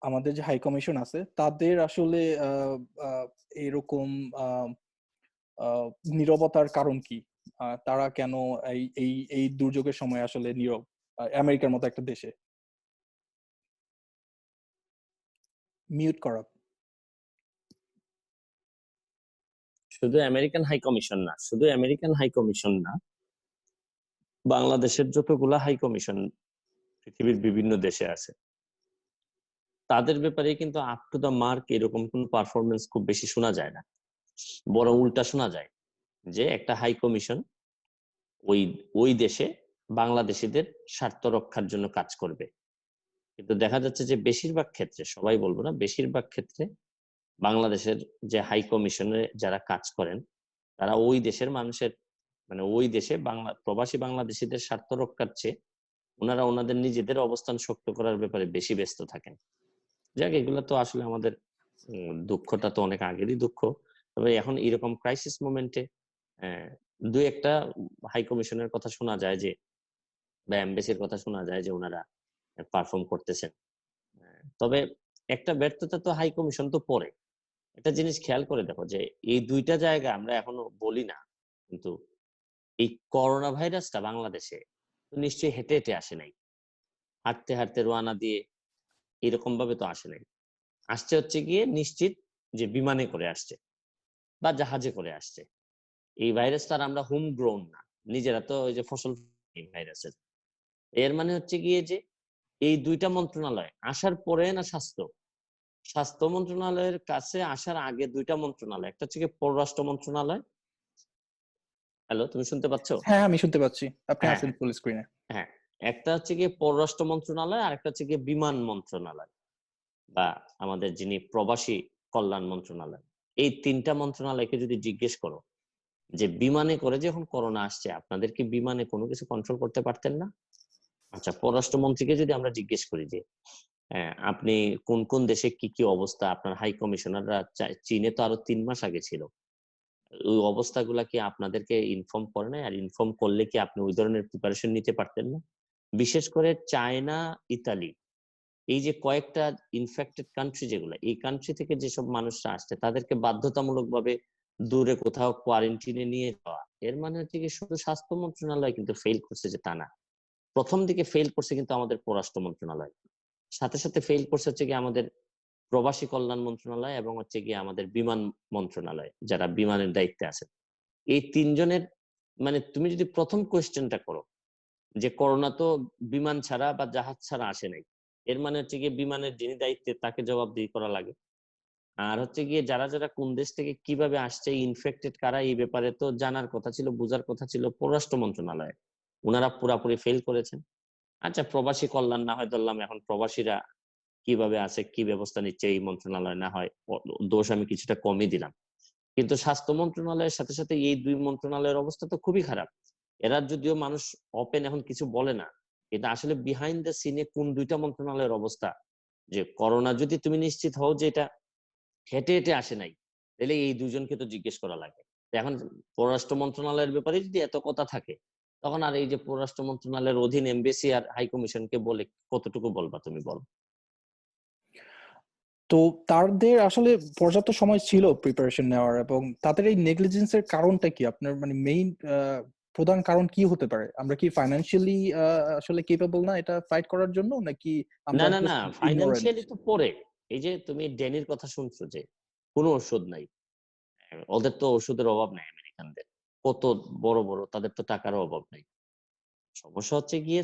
আমাদের যে হাই কমিশন আছে তাদের আসলে এরকম নীরবতার কারণ কি? তারা কেন এই এই এই দুর্যোগের সময় আসলে নীরব আমেরিকার মতো একটা দেশে? মিউট করা। শুধু আমেরিকান হাই কমিশন না, শুধু আমেরিকান হাই কমিশন না, বাংলাদেশের যতগুলা হাই কমিশন পৃথিবীর বিভিন্ন দেশে আছে, তাদের ব্যাপারে কিন্তু আপ টু দা মার্ক এরকম কোন পারফরমেন্স খুব বেশি শোনা যায় না। বড় উল্টা শোনা যায় যে একটা হাই কমিশন ওই ওই দেশে বাংলাদেশিদের স্বার্থ রক্ষার জন্য কাজ করবে। কিন্তু দেখা যাচ্ছে যে বেশিরভাগ ক্ষেত্রে, সবাই বলবো না, বেশিরভাগ ক্ষেত্রে বাংলাদেশের যে হাই কমিশনে যারা কাজ করেন তারা ওই দেশের মানুষের, মানে ওই দেশে প্রবাসী বাংলাদেশিদের স্বার্থ রক্ষার চেয়ে ওনারা ওনাদের নিজেদের অবস্থান শক্ত করার ব্যাপারে বেশি ব্যস্ত থাকেন। যাক, এগুলো তো আসলে আমাদের দুঃখটা তো অনেক আগেরই দুঃখ। তবে এখন এরকম ক্রাইসিস মোমেন্টে দুই একটা হাই কমিশনের কথা শোনা যায় যে, বা এমবেসির কথা শোনা যায় যে ওনারা পারফর্ম করতেছেন। তবে একটা ব্যর্থতা তো হাই কমিশন তো পরে। একটা জিনিস খেয়াল করে দেখো যে এই দুইটা জায়গা আমরা এখনো বলি না, কিন্তু এই করোনা ভাইরাসটা বাংলাদেশে নিশ্চয়ই হেঁটে হেঁটে আসে নাই, হাঁটতে হাঁটতে রোয়ানা দিয়ে এরকম ভাবে তো আসে নাই। আসছে হচ্ছে গিয়ে নিশ্চিত যে বিমানে করে আসছে বা জাহাজে করে আসছে। এই ভাইরাসটা আমরা হোম গ্রোন না, নিজেরা তো ওই যে ফসল ভাইরাসের। এর মানে হচ্ছে গিয়ে যে এই দুইটা মন্ত্রণালয় আসার পরে না, স্বাস্থ্য মন্ত্রণালয়ের কাছে আসার আগে দুইটা মন্ত্রণালয়, একটা হচ্ছে পররাষ্ট্র মন্ত্রণালয়। হ্যালো, তুমি শুনতে পাচ্ছ? হ্যাঁ, আমি শুনতে পাচ্ছি। আপনি হ্যাঁ আছেন ফুল স্ক্রিনে। হ্যাঁ, একটা হচ্ছে গিয়ে পররাষ্ট্র মন্ত্রণালয় আর একটা হচ্ছে গিয়ে বিমান মন্ত্রণালয় বা আমাদের যিনি প্রবাসী কল্যাণ মন্ত্রণালয়। এই তিনটা মন্ত্রণালয়কে যদি জিজ্ঞেস করো যে বিমানে করে যখন করোনা আসছে আপনাদের কি বিমানে কোনো কিছু কন্ট্রোল করতে পারতেন না? আচ্ছা, পররাষ্ট্রমন্ত্রীকে যদি আমরা জিজ্ঞেস করি যে আপনি কোন কোন দেশে কি কি অবস্থা, আপনার হাই কমিশনাররা চীনে তো আরো 3 মাস আগে ছিল, ওই অবস্থাগুলা কি আপনাদেরকে ইনফর্ম করে নাই? আর ইনফর্ম করলে কি আপনি ওই ধরনের প্রিপারেশন নিতে পারতেন না? বিশেষ করে চায়না, ইতালি, এই যে কয়েকটা ইনফেক্টেড কান্ট্রি যেগুলো, এই কান্ট্রি থেকে যেসব মানুষরা আসছে তাদেরকে বাধ্যতামূলকভাবে দূরে কোথাও কোয়ারেন্টিনে নিয়ে যাওয়া। এর মানে হচ্ছে কি শুধু স্বাস্থ্য মন্ত্রণালয় কিন্তু ফেল করছে যে তা না, প্রথম দিকে ফেল করছে কিন্তু আমাদের পররাষ্ট্র মন্ত্রণালয়, সাথে সাথে ফেল করছে হচ্ছে কি আমাদের প্রবাসী কল্যাণ মন্ত্রণালয় এবং হচ্ছে কি আমাদের বিমান মন্ত্রণালয়, যারা বিমানের দায়িত্বে আছে। এই তিনজনের, মানে তুমি যদি প্রথম কোয়েশ্চেনটা করো যে করোনা তো বিমান ছাড়া বা জাহাজ ছাড়া আসে নাই, এর মানে হচ্ছে গিয়ে বিমানের যিনি দায়িত্বে তাকে জবাবদিহি করা লাগে। আর হচ্ছে গিয়ে যারা যারা কোন দেশ থেকে কিভাবে আসছে, ইনফেক্টেড কারা, এই ব্যাপারে তো জানার কথা ছিল, বোঝার কথা ছিল পররাষ্ট্র মন্ত্রণালয়। ওনারা পুরাপুরি ফেল করেছেন। আচ্ছা, প্রবাসী কল্যাণ না হয় ধরলাম, এখন প্রবাসীরা কিভাবে আছে, কি ব্যবস্থা নিচ্ছে এই মন্ত্রণালয়, না হয় দোষ আমি কিছুটা কমই দিলাম। কিন্তু স্বাস্থ্য মন্ত্রণালয়ের সাথে সাথে এই দুই মন্ত্রণালয়ের অবস্থা তো খুবই খারাপ। এরা যদিও মানুষ ওপেন এখন কিছু বলে না, এটা আসলে বিহাইন্ড দ্য সিনে কোন দুইটা মন্ত্রণালয়ের অবস্থা, যে করোনা যদি তুমি নিশ্চিত হও যে এটা হেঁটে হেঁটে আসে নাই, তাহলে এই দুজনকে তো জিজ্ঞেস করা লাগে। এখন পররাষ্ট্র মন্ত্রণালয়ের ব্যাপারে যদি এত কথা থাকে, তখন আর এই যে পররাষ্ট্র মন্ত্রণালয়ের অধীন এমবেসি আর হাই কমিশনকে বলে কতটুকু বলবা তুমি, বলো? তো তাদের আসলে পর্যাপ্ত সময় ছিল প্রিপারেশন নেওয়ার, এবং তাদের এই নেগলিজেন্সের কারণটা কি? আপনার মানে মেইন প্রধান কারণ কি হতে পারে? আমরা কি ফাইনান্সিয়ালি আসলে কেপেবল না এটা ফাইট করার জন্য, নাকি না আমরা না না, জাস্ট ইগনোরেন্ট? ফাইন্যান্সিয়ালি তো পরে। এই যে তুমি ড্যানির কথা শুনছো যে কোনো ওষুধ নাই, ওদের তো ওষুধের অভাব নাই আমেরিকানদের, কত বড় বড়, তাদের তো টাকারও অভাব নাই। সমস্যা হচ্ছে গিয়ে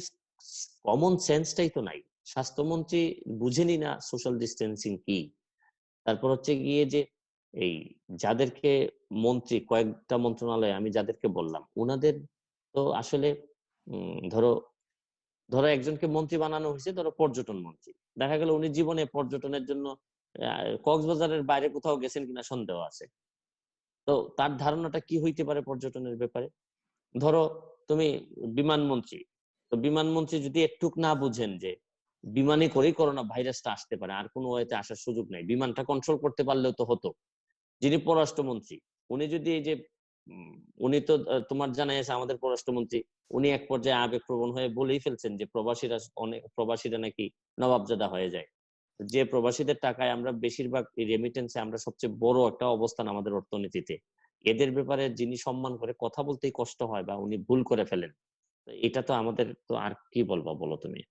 কমন সেন্সটাই তো নাই। স্বাস্থ্যমন্ত্রী বুঝেনি না সোশ্যাল ডিস্টেন্সিং কি। তারপর হচ্ছে গিয়ে যে এই যাদেরকে মন্ত্রী, কয়েকটা মন্ত্রণালয়ে আমি যাদেরকে বললাম, উনাদের তো আসলে ধরো ধরো একজনকে মন্ত্রী বানানো হয়েছে, ধরো পর্যটন মন্ত্রী, দেখা গেল উনি জীবনে পর্যটনের জন্য কক্সবাজারের বাইরে কোথাও গেছেন কিনা সন্দেহ আছে। তো তার ধারণাটা কি হইতে পারে পর্যটনের ব্যাপারে? ধরো তুমি বিমান মন্ত্রী, তো বিমান মন্ত্রী যদি একটুক না বুঝেন যে বিমানে করেই করোনা ভাইরাসটা আসতে পারে, আর কোনো ওয়েতে আসার সুযোগ নাই, বিমানটা কন্ট্রোল করতে পারলেও তো হতো। যিনি পররাষ্ট্রমন্ত্রী, উনি যদি এই যে উম, উনি তো তোমার জানাই আছে আমাদের পররাষ্ট্রমন্ত্রী, উনি এক পর্যায়ে আবেগপ্রবণ হয়ে বলেই ফেলছেন যে প্রবাসীরা নাকি নবাবজাদা হয়ে যায়। যে প্রবাসীদের টাকায় আমরা বেশিরভাগ রেমিটেন্সে আমরা সবচেয়ে বড় একটা অবস্থান আমাদের অর্থনীতিতে, এদের ব্যাপারে যিনি সম্মান করে কথা বলতেই কষ্ট হয় বা উনি ভুল করে ফেলেন, তো এটা তো আমাদের তো আর কি বলবো বলো তুমি?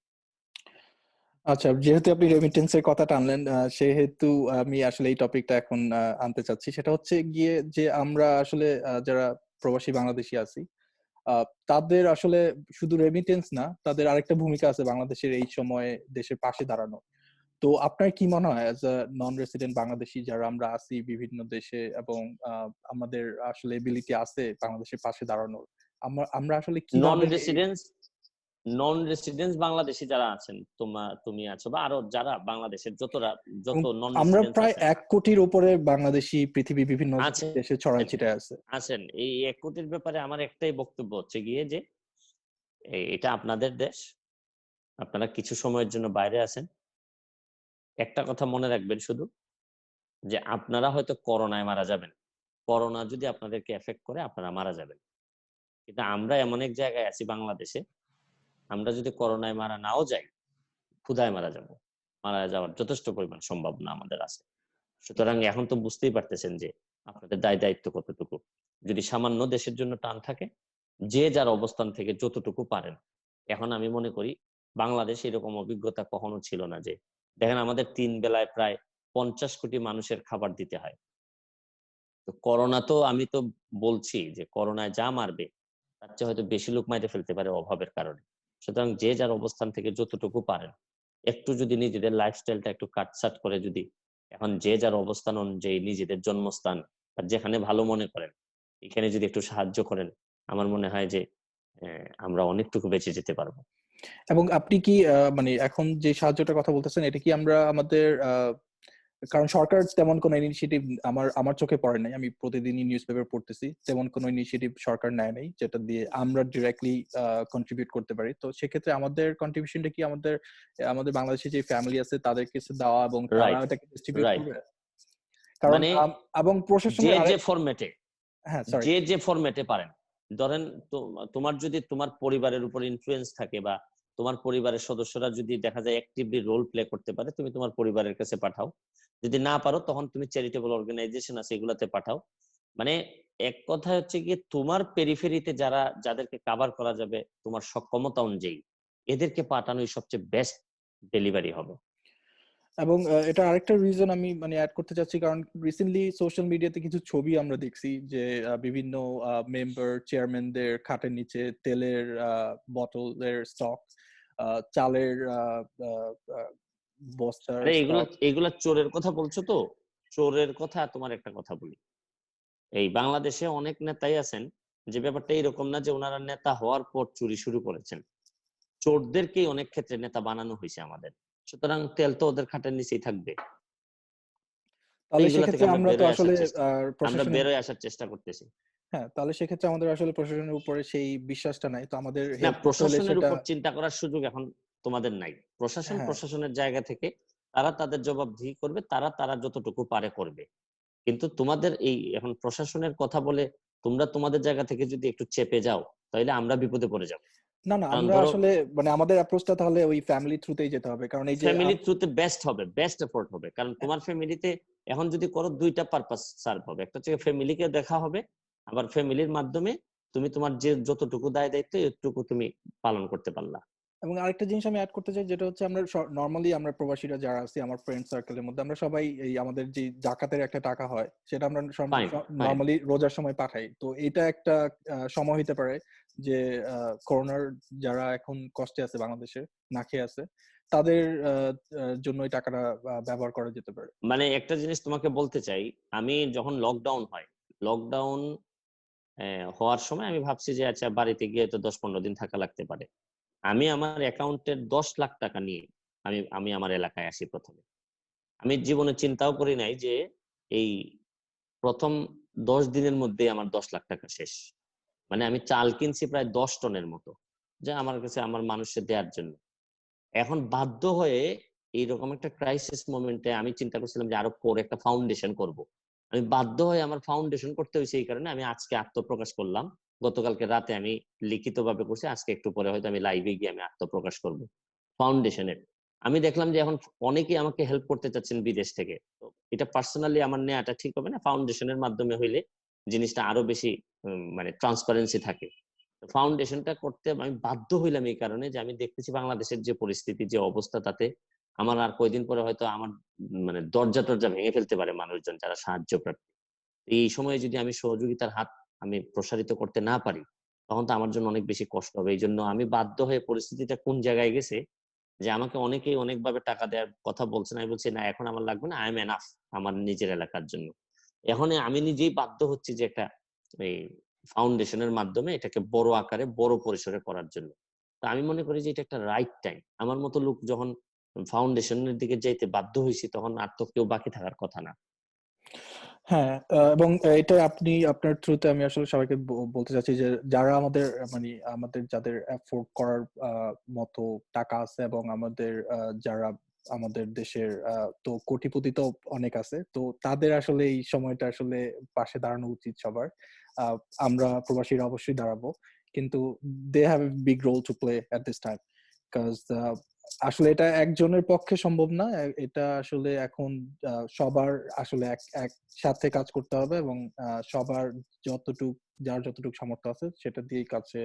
আচ্ছা, যেহেতু আপনি রেমিটেন্স এর কথা টানলেন, সেহেতু আমি আসলে এই টপিকটা এখন আনতে চাচ্ছি। সেটা হচ্ছে গিয়ে যে আমরা আসলে যারা প্রবাসী বাংলাদেশী আছি, তাদের আসলে শুধু রেমিটেন্স না, তাদের আরেকটা ভূমিকা আছে বাংলাদেশের এই সময়ে দেশের পাশে দাঁড়ানো। তো আপনার কি মনে হয় as a non resident Bangladeshi যারা আমরা আছি বিভিন্ন দেশে, এবং আমাদের আসলে এবিলিটি আছে বাংলাদেশের পাশে দাঁড়ানোর, আমরা আসলে নন কিভাবে রেসিডেন্স নন রেসিডেন্স বাংলাদেশি যারা আছেন, তুমি আছো বা আরো যারা বাংলাদেশের যত এবং নন আমরা রেসিডেন্স প্রায় আছেন 1 কোটির উপরে বাংলাদেশি পৃথিবীর বিভিন্ন আছেন দেশে ছড়ায় ছিটায় আছে। আছেন এই 1 কোটির ব্যাপারে আমার একটাই বক্তব্য হচ্ছে গিয়ে যে এটা আপনাদের দেশ, আপনারা কিছু সময়ের জন্য বাইরে আছেন। একটা কথা মনে রাখবেন শুধু, যে আপনারা হয়তো করোনায় মারা যাবেন, করোনা যদি আপনাদেরকে এফেক্ট করে আপনারা মারা যাবেন, কিন্তু আমরা এমন এক জায়গায় আছি বাংলাদেশে, আমরা যদি করোনায় মারা নাও যাই, ক্ষুধায় মারা যাব, মারা যাওয়ার যথেষ্ট পরিমাণ সম্ভাবনা আমাদের আছে। সুতরাং এখন তো বুঝতেই পারতেছেন যে আপনাদের দায় দায়িত্ব কতটুকু। যদি সামান্য দেশের জন্য টান থাকে, যে যার অবস্থান থেকে যতটুকু পারেন। এখন আমি মনে করি বাংলাদেশ এরকম অভিজ্ঞতা কখনো ছিল না, যে দেখেন আমাদের 3 বেলায় প্রায় 50 কোটি মানুষের খাবার দিতে হয়। তো করোনা তো আমি তো বলছি যে করোনায় যা মারবে তার চেয়ে হয়তো বেশি লোক মাইরে ফেলতে পারে অভাবের কারণে। সুতরাং যে যার অবস্থান থেকে যতটুকু পারেন, একটু যদি নিজেদের লাইফস্টাইলটা একটু কাটছাট করে, যদি এখন যে যার অবস্থান অনুযায়ী নিজেদের জন্মস্থান আর যেখানে ভালো মনে করেন এখানে যদি একটু সাহায্য করেন, আমার মনে হয় যে আমরা অনেকটুকু বেঁচে যেতে পারবো। এবং আপনি কি মানে এখন যে সাহায্যটার কথা বলতেছেন, এটা কি আমরা আমাদের কারণ সরকার তেমন কোনো ইনিশিয়েটিভ আমার আমার চোখে পড়ে নাই, আমি প্রতিদিনই নিউজ পেপার পড়তেছি, তেমন কোনো ইনিশিয়েটিভ সরকার নেয় নাই যেটা দিয়ে আমরা ডিরেক্টলি কন্ট্রিবিউট করতে পারি। তো সেক্ষেত্রে আমাদের কন্ট্রিবিউশনটা কি আমাদের আমাদের বাংলাদেশে যে ফ্যামিলি আছে তাদের কাছে দেওয়া এবং তারা রাইট, এটাকে ডিস্ট্রিবিউট রাইট। করবে? কারণ মানে এবং যে প্রশাসনের যে আরেক, ফরম্যাটে হ্যাঁ সরি, যে ফরম্যাটে পারেন, ধরেন তোমার যদি তোমার পরিবারের উপর ইনফ্লুয়েন্স থাকে বা তোমার পরিবারের সদস্যরা যদি দেখা যায় অ্যাক্টিভলি রোল প্লে করতে পারে, তুমি তোমার পরিবারের কাছে পাঠাও। যদি না পারো তখন তুমি চ্যারিটেবল অর্গানাইজেশন আছে এগুলাতে পাঠাও। মানে এক কথা হচ্ছে গিয়ে তোমার পেরিফেরিতে যাদেরকে কাভার করা যাবে তোমার সক্ষমতা অনুযায়ী, এদেরকে পাঠানোই সবচেয়ে বেস্ট ডেলিভারি হবে। এবং এটা আরেকটা রিজন আমি মানে অ্যাড করতে চাচ্ছি, কারণ রিসেন্টলি সোশ্যাল মিডিয়াতে কিছু ছবি আমরা দেখছি যে বিভিন্ন মেম্বার চেয়ারম্যানদের খাটের নিচে তেলের বোতলের স্টক, চালের বস্তার আরে এগুলা স্টক। এগুলা চোরের কথা বলছো তো, চোরের কথা তোমার একটা কথা বলি। এই বাংলাদেশে অনেক নেতাই আছেন যে ব্যাপারটা এরকম না যে ওনারা নেতা হওয়ার পর চুরি শুরু করেছেন, চোরদেরকেই অনেক ক্ষেত্রে নেতা বানানো হয়েছে আমাদের। সুতরাং তেল তো ওদের খাটের নিচেই থাকবে। তো তাহলে এইগুলা থেকে সেক্ষেত্রে আমরা আমরা তো বেরোয় আসলে আসার চেষ্টা আমরা প্রশাসনের, বেরোয় আসার চেষ্টা করতেছি। হ্যাঁ তাহলে সেক্ষেত্রে আমাদের আসলে প্রশাসনের উপরে সেই বিশ্বাসটা নাই, তো আমাদের না, হেল্প করতে হলে প্রশাসনের সেটা, উপর চিন্তা করার সুযোগ এখন তোমাদের নাই। প্রশাসন হ্যাঁ। প্রশাসনের জায়গা থেকে তারা তাদের জবাবদিহি করবে, তারা যতটুকু পারে করবে। কিন্তু তোমাদের এই এখন প্রশাসনের কথা বলে তোমরা তোমাদের জায়গা থেকে যদি একটু চেপে যাও, তাহলে আমরা বিপদে পড়ে যাব। না না, কারণ আমরা ধরো আসলে মানে আমাদের অ্যাপ্রোচটা তাহলে ওই ফ্যামিলি থ্রুতেই যেতে হবে, কারণ এই যে ফ্যামিলি থ্রুতে বেস্ট হবে, বেস্ট এফোর্ট হবে। কারণ তোমার ফ্যামিলিতে এখন যদি করো দুইটা পারপাস সার্ভ হবে, একটা হচ্ছে ফ্যামিলিকে দেখা হবে, আবার ফ্যামিলির মাধ্যমে তুমি তোমার যে যতটুকু দায় দায়িত্ব এতটুকু তুমি পালন করতে পারলা। এবং আরেকটা জিনিস আমি অ্যাড করতে চাই, যেটা হচ্ছে আমরা নর্মালি আমরা প্রবাসীরা যারা আছি আমার ফ্রেন্ড সার্কেলের মধ্যে, আমরা সবাই এই আমাদের যে জাকাতের একটা টাকা হয় সেটা আমরা ফাইন ফাইন নর্মালি রোজার সময় পাঠাই। তো এটা একটা সময় হতে পারে যে করোনার যারা এখন কষ্টে আছে বাংলাদেশে, না খেয়ে আছে, তাদের জন্য এই টাকাটা ব্যবহার করা যেতে পারে। মানে একটা জিনিস তোমাকে বলতে চাই, আমি যখন লকডাউন হয়, লকডাউন হওয়ার সময় আমি ভাবছি যে আচ্ছা বাড়িতে গিয়ে তো 10-15 দিন থাকা লাগতে পারে। আমি আমার অ্যাকাউন্টের 10 লাখ টাকা নিয়ে আমি আমি আমার এলাকায় আসি প্রথমে। আমি জীবনে চিন্তাও করি নাই যে এই প্রথম 10 দিনের মধ্যে আমার 10 লাখ টাকা শেষ। মানে আমি চাল কিনছি প্রায় 10 টনের মতো, যা আমার কাছে আমার মানুষের দেওয়ার জন্য। এখন বাধ্য হয়ে এইরকম একটা ক্রাইসিস মোমেন্টে আমি চিন্তা করছিলাম যে আরো পরে একটা ফাউন্ডেশন করব। আমি বাধ্য হয়ে আমার ফাউন্ডেশন করতে হয়েছে, এই কারণে আমি আজকে আত্মপ্রকাশ করলাম। গতকালকে রাতে আমি লিখিত ভাবে করছি, আজকে একটু পরে হয়তো আমি লাইভে গিয়ে আমি আত্মপ্রকাশ করব ফাউন্ডেশনের। আমি দেখলাম যে এখন অনেকেই আমাকে হেল্প করতে চাচ্ছেন বিদেশ থেকে। তো এটা পার্সোনালি আমার নেওয়াটা ঠিক হবে না, ফাউন্ডেশনের মাধ্যমে হইলে জিনিসটা আরো বেশি মানে ট্রান্সপারেন্সি থাকে। ফাউন্ডেশনটা করতে আমি বাধ্য হইলাম এই কারণে যে আমি দেখতেছি বাংলাদেশের যে পরিস্থিতি, যে অবস্থা, তাতে আমার আর কয়দিন পরে হয়তো আমার মানে দরজা টরজা ভেঙে ফেলতে পারে মানুষজন যারা সাহায্য প্রার্থী। এই সময়ে যদি আমি সহযোগিতার হাত আমি প্রসারিত করতে না পারি, তখন তো আমার জন্য অনেক বেশি কষ্ট হবে। এই জন্য আমি বাধ্য হয়ে, পরিস্থিতিটা কোন জায়গায় গেছে যে আমাকে অনেকেই অনেকভাবে টাকা দেওয়ার কথা বলছেন, আমি বলছি না এখন আমার লাগবে না, আই এম এনাফ আমার নিজের এলাকার জন্য। এখন আমি নিজেই বাধ্য হচ্ছি যে একটা এই ফাউন্ডেশনের মাধ্যমে এটাকে বড় আকারে বড় পরিসরে করার জন্য। তো আমি মনে করি যে এটা একটা রাইট টাইম। আমার মতো লোক যখন ফাউন্ডেশনের দিকে যাইতে বাধ্য হয়েছি, তখন আর তো কেউ বাকি থাকার কথা না। হ্যাঁ, এবং এটা আপনি আপনার থ্রুতে আমি আসলে সবাইকে বলতে চাচ্ছি যে যারা আমাদের মানে আমাদের যাদের অ্যাফোর্ড করার মতো টাকা আছে, এবং আমাদের যারা আমাদের দেশের তো কোটিপতি তো অনেক আছে, তো তাদের আসলে এই সময়টা আসলে পাশে দাঁড়ানো উচিত সবার। আমরা প্রবাসীরা অবশ্যই দাঁড়াবো, কিন্তু they have a big role to play at this time, because আসলে এটা একজনের পক্ষে সম্ভব না। এটা আসলে এখন সবার আসলে একসাথে কাজ করতে হবে, এবং সবার যার যতটুকু সামর্থ্য আছে সেটা দিয়ে কাছে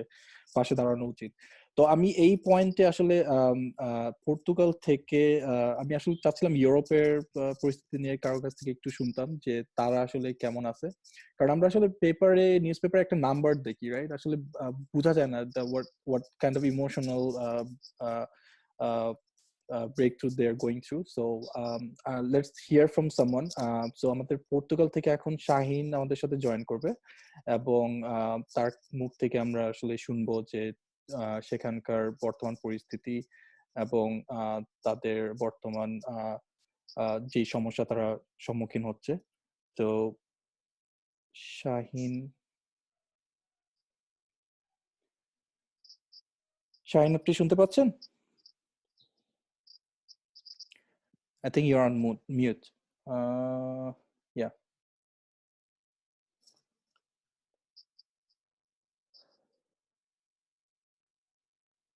পাশে দাঁড়ানো উচিত। তো আমি এই পয়েন্টে আসলে পর্তুগাল থেকে আমি আসলে চাচ্ছিলাম ইউরোপের পরিস্থিতি নিয়ে কারোর কাছ থেকে একটু শুনতাম যে তারা আসলে কেমন আছে। কারণ আমরা আসলে নিউজ পেপারে একটা নাম্বার দেখি, রাইট? আসলে বোঝা যায় না what kind of emotional uh, uh, breakthrough they're going through. So let's hear from someone. So আমাদের পর্তুগাল থেকে এখন শাহিন আমাদের সাথে জয়েন করবে, এবং তার মুখ থেকে আমরা আসলে শুনবো যে সেখানকার বর্তমান পরিস্থিতি, এবং তাদের বর্তমান যে সমস্যা তারা সম্মুখীন হচ্ছে। তো শাহিন আপনি শুনতে পাচ্ছেন? I think you're on mute. Yeah.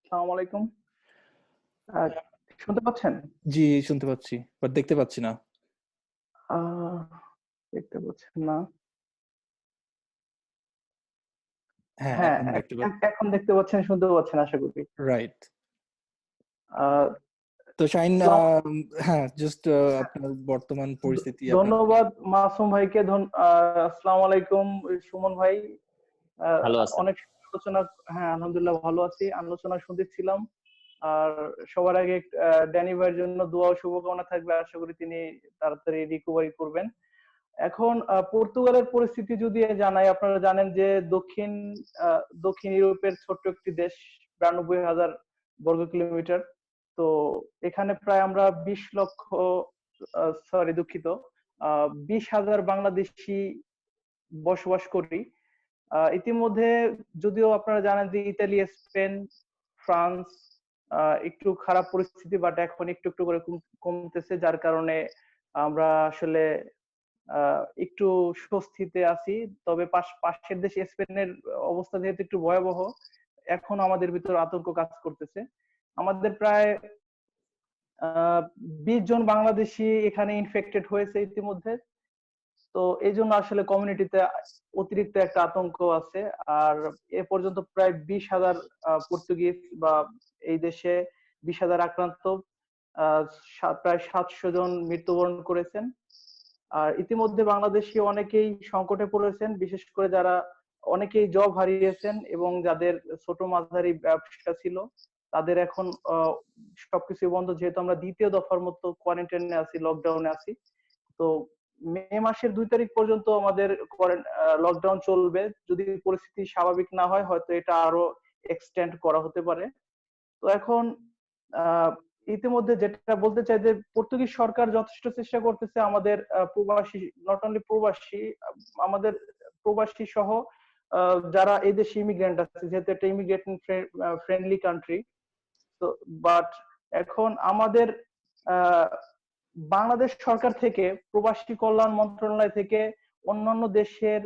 আসসালামু আলাইকুম। শুনতে পাচ্ছেন? জি, শুনতে পাচ্ছি, বাট দেখতে পাচ্ছি না। দেখতে পাচ্ছেন না? হ্যাঁ, হ্যাঁ, এখন দেখতে পাচ্ছি। এখন দেখতে পাচ্ছেন, শুনতে পাচ্ছেন আশা করি। রাইট। আহ, তো শাহিন, সালাম- হ্যাঁ, জাস্ট আপনার বর্তমান পরিস্থিতি ধন্যবাদ মাসুম ভাইকে। আসসালামু আলাইকুম সুমন ভাই। ভালো আছেন? অনেক আলোচনা, হ্যাঁ আলহামদুলিল্লাহ ভালো আছি। আলোচনা শুনতেছিলাম। আর সবার আগে ড্যানি ভাইয়ের জন্য দোয়া ও শুভকামনা থাকবে। আশা করি তিনি তাড়াতাড়ি রিকভারি করবেন। এখন পর্তুগালের পরিস্থিতি যদি জানাই, আপনারা জানেন যে দক্ষিণ ইউরোপের ছোট্ট একটি দেশ, 92,000 বর্গ কিলোমিটার। তো এখানে প্রায় আমরা 20,000 বাংলাদেশি বসবাস করি। ইতিমধ্যে যদিও আপনারা জানেন যে ইতালি, স্পেন, ফ্রান্স একটু খারাপ পরিস্থিতি, বাট এখন একটু একটু করে কমতেছে, যার কারণে আমরা আসলে একটু স্বস্তিতে আছি। তবে পাশের দেশ স্পেনের অবস্থা যেহেতু একটু ভয়াবহ, এখন আমাদের ভিতর আতঙ্ক কাজ করতেছে। আমাদের প্রায় 20 জন বাংলাদেশি এখানে ইনফেক্টেড হয়েছে ইতিমধ্যে। তো এই জন্য আসলে কমিউনিটিতে অতিরিক্ত একটা আতঙ্ক আছে। আর এ পর্যন্ত প্রায় 20,000 পর্তুগিজ বা এই দেশে 20,000 আক্রান্ত, প্রায় 700 জন মৃত্যুবরণ করেছেন। আর ইতিমধ্যে বাংলাদেশি অনেকেই সংকটে পড়েছেন, বিশেষ করে যারা অনেকেই জব হারিয়েছেন এবং যাদের ছোট মাঝারি ব্যবসা ছিল তাদের এখন সবকিছু বন্ধ, যেহেতু আমরা দ্বিতীয় দফার মতো কোয়ারেন্টাইনে আছি, লকডাউনে আছি। তো মে মাসের 2 তারিখ পর্যন্ত আমাদের লকডাউন চলবে। যদি পরিস্থিতি স্বাভাবিক না হয় হয়তো এটা আরো এক্সটেন্ড করা হতে পারে। তো এখন ইতিমধ্যে যেটা বলতে চাই যে পর্তুগিজ সরকার যথেষ্ট চেষ্টা করতেছে আমাদের প্রবাসী, নট অনলি প্রবাসী, আমাদের প্রবাসী সহ যারা এই দেশে ইমিগ্রেন্ট আছে, যেহেতু একটা ইমিগ্রেন্ট ফ্রেন্ডলি কান্ট্রি। তো বাট এখন আমাদের বাংলাদেশ সরকার থেকে, প্রবাসী কল্যাণ মন্ত্রণালয় থেকে অন্যান্য দেশের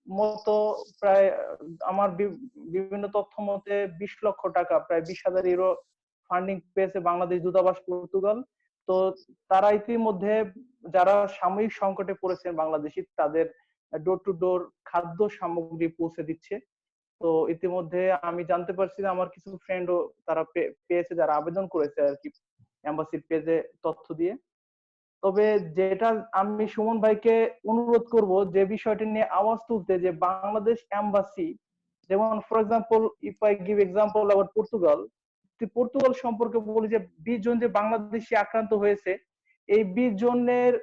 মতো প্রায় আমার বিভিন্ন তথ্য মতে 20 লক্ষ টাকা, প্রায় 20,000 ইউরো ফান্ডিং পেয়েছে বাংলাদেশ দূতাবাস পর্তুগাল। তো তারা ইতিমধ্যে যারা সাময়িক সংকটে পড়েছেন বাংলাদেশি, তাদের ডোর টু ডোর খাদ্য সামগ্রী পৌঁছে দিচ্ছে। তো ইতিমধ্যে আমি জানতে পারছি যে আমার কিছু ফ্রেন্ডও তারা পেয়েছে, যারা আবেদন করেছে আর কি এম্বাসির পেজে তথ্য দিয়ে। তবে যেটা আমি সুমন ভাইকে অনুরোধ করব যে বিষয়টি নিয়ে আওয়াজ তুলতে, যে বাংলাদেশ এম্বাসি, যেমন for example if I give example আবার পর্তুগাল, পর্তুগাল সম্পর্কে বলি যে 20 জন যে বাংলাদেশি আক্রান্ত হয়েছে, এই 20 জনের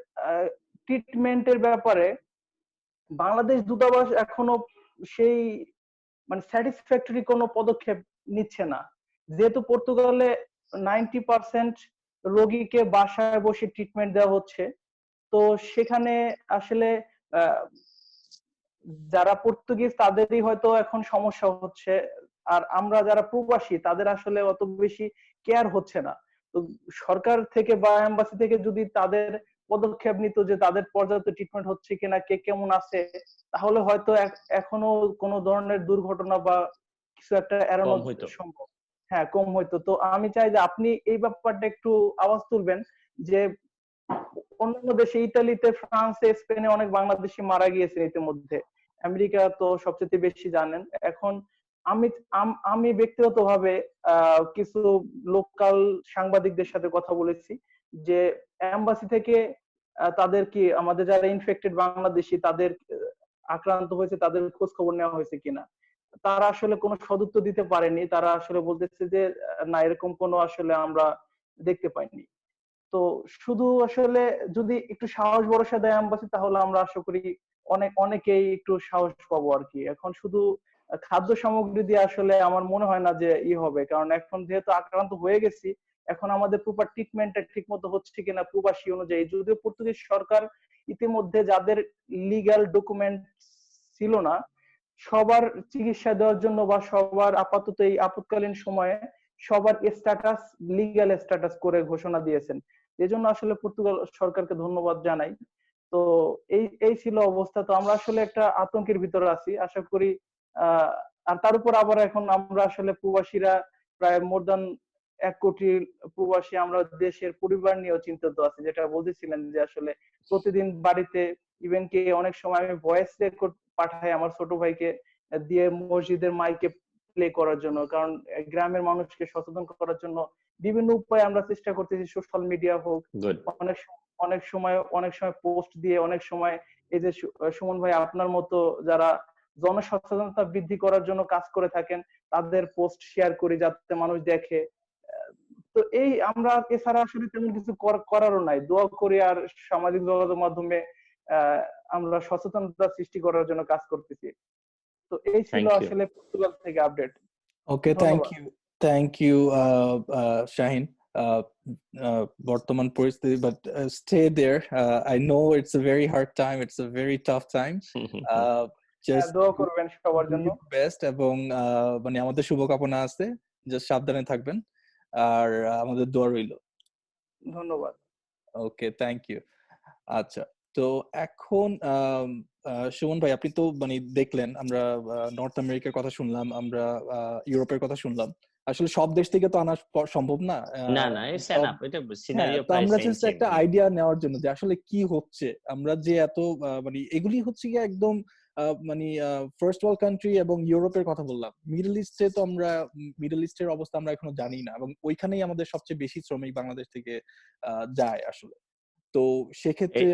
ট্রিটমেন্টের ব্যাপারে বাংলাদেশ দূতাবাস এখনো সেই মানে স্যাটিসফ্যাক্টরি কোনো পদক্ষেপ নিচ্ছে না। যেহেতু পর্তুগালে 90% রোগীকে বাসায় বসে ট্রিটমেন্ট দেওয়া হচ্ছে, তো সেখানে আসলে যারা পর্তুগিজ তাদেরই হয়তো এখন সমস্যা হচ্ছে, আর আমরা যারা প্রবাসী তাদের আসলে অত বেশি কেয়ার হচ্ছে না। তো সরকার থেকে বা এম্বাসি থেকে যদি তাদের পদক্ষেপ নিত যে তাদের পর্যাপ্ত ট্রিটমেন্ট হচ্ছে কিনা, কে কেমন আছে, তাহলে হয়তো এখনো কোনো ধরনের দুর্ঘটনা বা কিছু একটা এড়ানো সম্ভব। হ্যাঁ, কম হইতো। তো আমি চাই যে আপনি এই ব্যাপারটা একটু আওয়াজ তুলবেন, যে অন্যান্য দেশে, ইতালিতে, ফ্রান্সে, স্পেনে অনেক বাংলাদেশি মারা গিয়েছে ইতিমধ্যে। আমেরিকা তো সবচেয়ে বেশি জানেন। এখন আমি আমি ব্যক্তিগতভাবে কিছু লোকাল সাংবাদিকদের সাথে কথা বলেছি যে এম্বাসি থেকে তাদের কি আমাদের যারা ইনফেক্টেড বাংলাদেশি তাদের আক্রান্ত হয়েছে তাদের খোঁজ খবর নেওয়া হয়েছে কিনা। তারা আসলে কোনো সদুত্তর দিতে পারেনি। তারা আসলে বলতেছে যে না, এরকম কোনো আসলে আমরা দেখতে পাইনি। তো শুধু আসলে যদি একটু সাহস ভরসা দেয় এম্বাসি, তাহলে আমরা আশা করি অনেকেই একটু সাহস পাবো আর কি। এখন শুধু খাদ্য সামগ্রী দিয়ে আসলে আমার মনে হয় না যে হবে, কারণ এখন যেহেতু আক্রান্ত হয়ে গেছি, এখন আমাদের প্রপার ট্রিটমেন্টটা ঠিক মতো হচ্ছে কিনা প্রবাসী অনুযায়ী, যদিও পর্তুগিজ সরকার ইতিমধ্যে যাদের লিগ্যাল ডকুমেন্ট ছিল না সবার চিকিৎসা দেওয়ার জন্য বা সবার আপাতত এই আপৎকালীন সময়ে সবার স্ট্যাটাস লিগ্যাল স্ট্যাটাস করে ঘোষণা দিয়েছেন। এজন্য আসলে পর্তুগাল সরকারকে ধন্যবাদ জানাই। তো এই ছিল অবস্থা। তো আমরা আসলে একটা আতঙ্কের ভিতরে আছি, আশা করি আর তার উপর আবার এখন আমরা আসলে প্রবাসীরা প্রায় মোর দ্যান 1 কোটি প্রবাসী আমরা দেশের পরিবার নিয়েও চিন্তিত আছি, যেটা বলতেছিলেন যে আসলে প্রতিদিন বাড়িতে ইভেন কি অনেক সময় আমি ভয়েস রেকর্ড পাঠাই আমার ছোট ভাইকে দিয়ে মসজিদের মাইকে প্লে করার জন্য, কারণ গ্রামের মানুষকে সচেতন করার জন্য বিভিন্ন উপায়ে আমরা চেষ্টা করতেছি, সোশ্যাল মিডিয়া হোক, অনেক সময় পোস্ট দিয়ে, অনেক সময় এই যে সুমন ভাই আপনার মতো যারা জনসচেতনতা বৃদ্ধি করার জন্য কাজ করে থাকেন তাদের পোস্ট শেয়ার করি যাতে মানুষ দেখে। তো এই আমরা এছাড়া আসলে তেমন কিছু করারও নাই, দোয়া করি আর সামাজিক যোগাযোগ মাধ্যমে আমরা সচেতনতা সৃষ্টি করার জন্য কাজ করতেছি। তো এই ছিল আসলে পর্তুগাল থেকে update. Okay, thank you Shahin. বর্তমান পরিস্থিতি, but stay there. I know it's a very hard time, it's a very tough time. Just দোয়া করবেন সবার জন্য, বেস্ট, এবং মানে আমাদের শুভকামনা আছে, জাস্ট সাবধানে থাকবেন আর আমাদের দোয়া রইল। ধন্যবাদ। ওকে, থ্যাংক ইউ। আচ্ছা, তো এখন সুমন ভাই, আপনি তো মানে দেখলেন, আমরা নর্থ আমেরিকার কথা শুনলাম, আমরা ইউরোপের কথা শুনলাম। আসলে সব দেশ থেকে তো আনা সম্ভব না। না না, ইটস সব এনাফ, এটা হ্যাঁ, সিনারিও তো প্রায় আমরা সেম জাস্ট সেম। একটা আইডিয়া নেওয়ার জন্য যে আসলে কি হচ্ছে, আমরা যে এত মানে এগুলি হচ্ছে গিয়ে একদম মানে ফার্স্ট ওয়ার্ল্ড কান্ট্রি এবং ইউরোপের কথা বললাম। মিডল ইস্টে তো আমরা মিডল ইস্টের অবস্থা আমরা এখনো জানি না, এবং ওইখানেই আমাদের সবচেয়ে বেশি শ্রমিক বাংলাদেশ থেকে যায় আসলে। তো সেক্ষেত্রে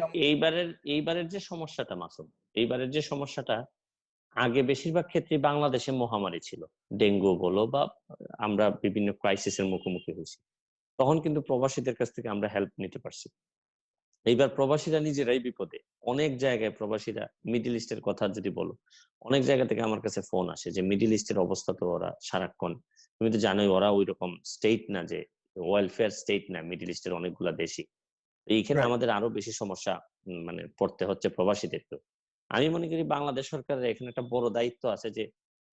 এইবারের যে সমস্যাটা মাসুম, এইবারের যে সমস্যাটা, আগে বেশিরভাগ ক্ষেত্রে বাংলাদেশে মহামারী ছিল, ডেঙ্গু বলো বা আমরা বিভিন্ন ক্রাইসিসের মুখোমুখি হয়েছি, তখন কিন্তু প্রবাসীদের কাছ থেকে আমরা হেল্প নিতে পারছি। এইবার প্রবাসীরা নিজেরাই বিপদে। অনেক জায়গায় প্রবাসীরা, মিডল ইস্টের কথা যদি বলো, অনেক জায়গা থেকে আমার কাছে ফোন আসে যে মিডল ইস্টের অবস্থা তো ওরা সারাক্ষণ, তুমি তো জানোই ওরা ওই রকম স্টেট না, যে ওয়েলফেয়ার স্টেট না মিডল ইস্টের অনেকগুলা দেশই। এইখানে রাইট। আমাদের আরো বেশি সমস্যা মানে পড়তে হচ্ছে প্রবাসীদেরকে। আমি মনে করি বাংলাদেশ সরকারের এখানে একটা বড় দায়িত্ব আছে, যে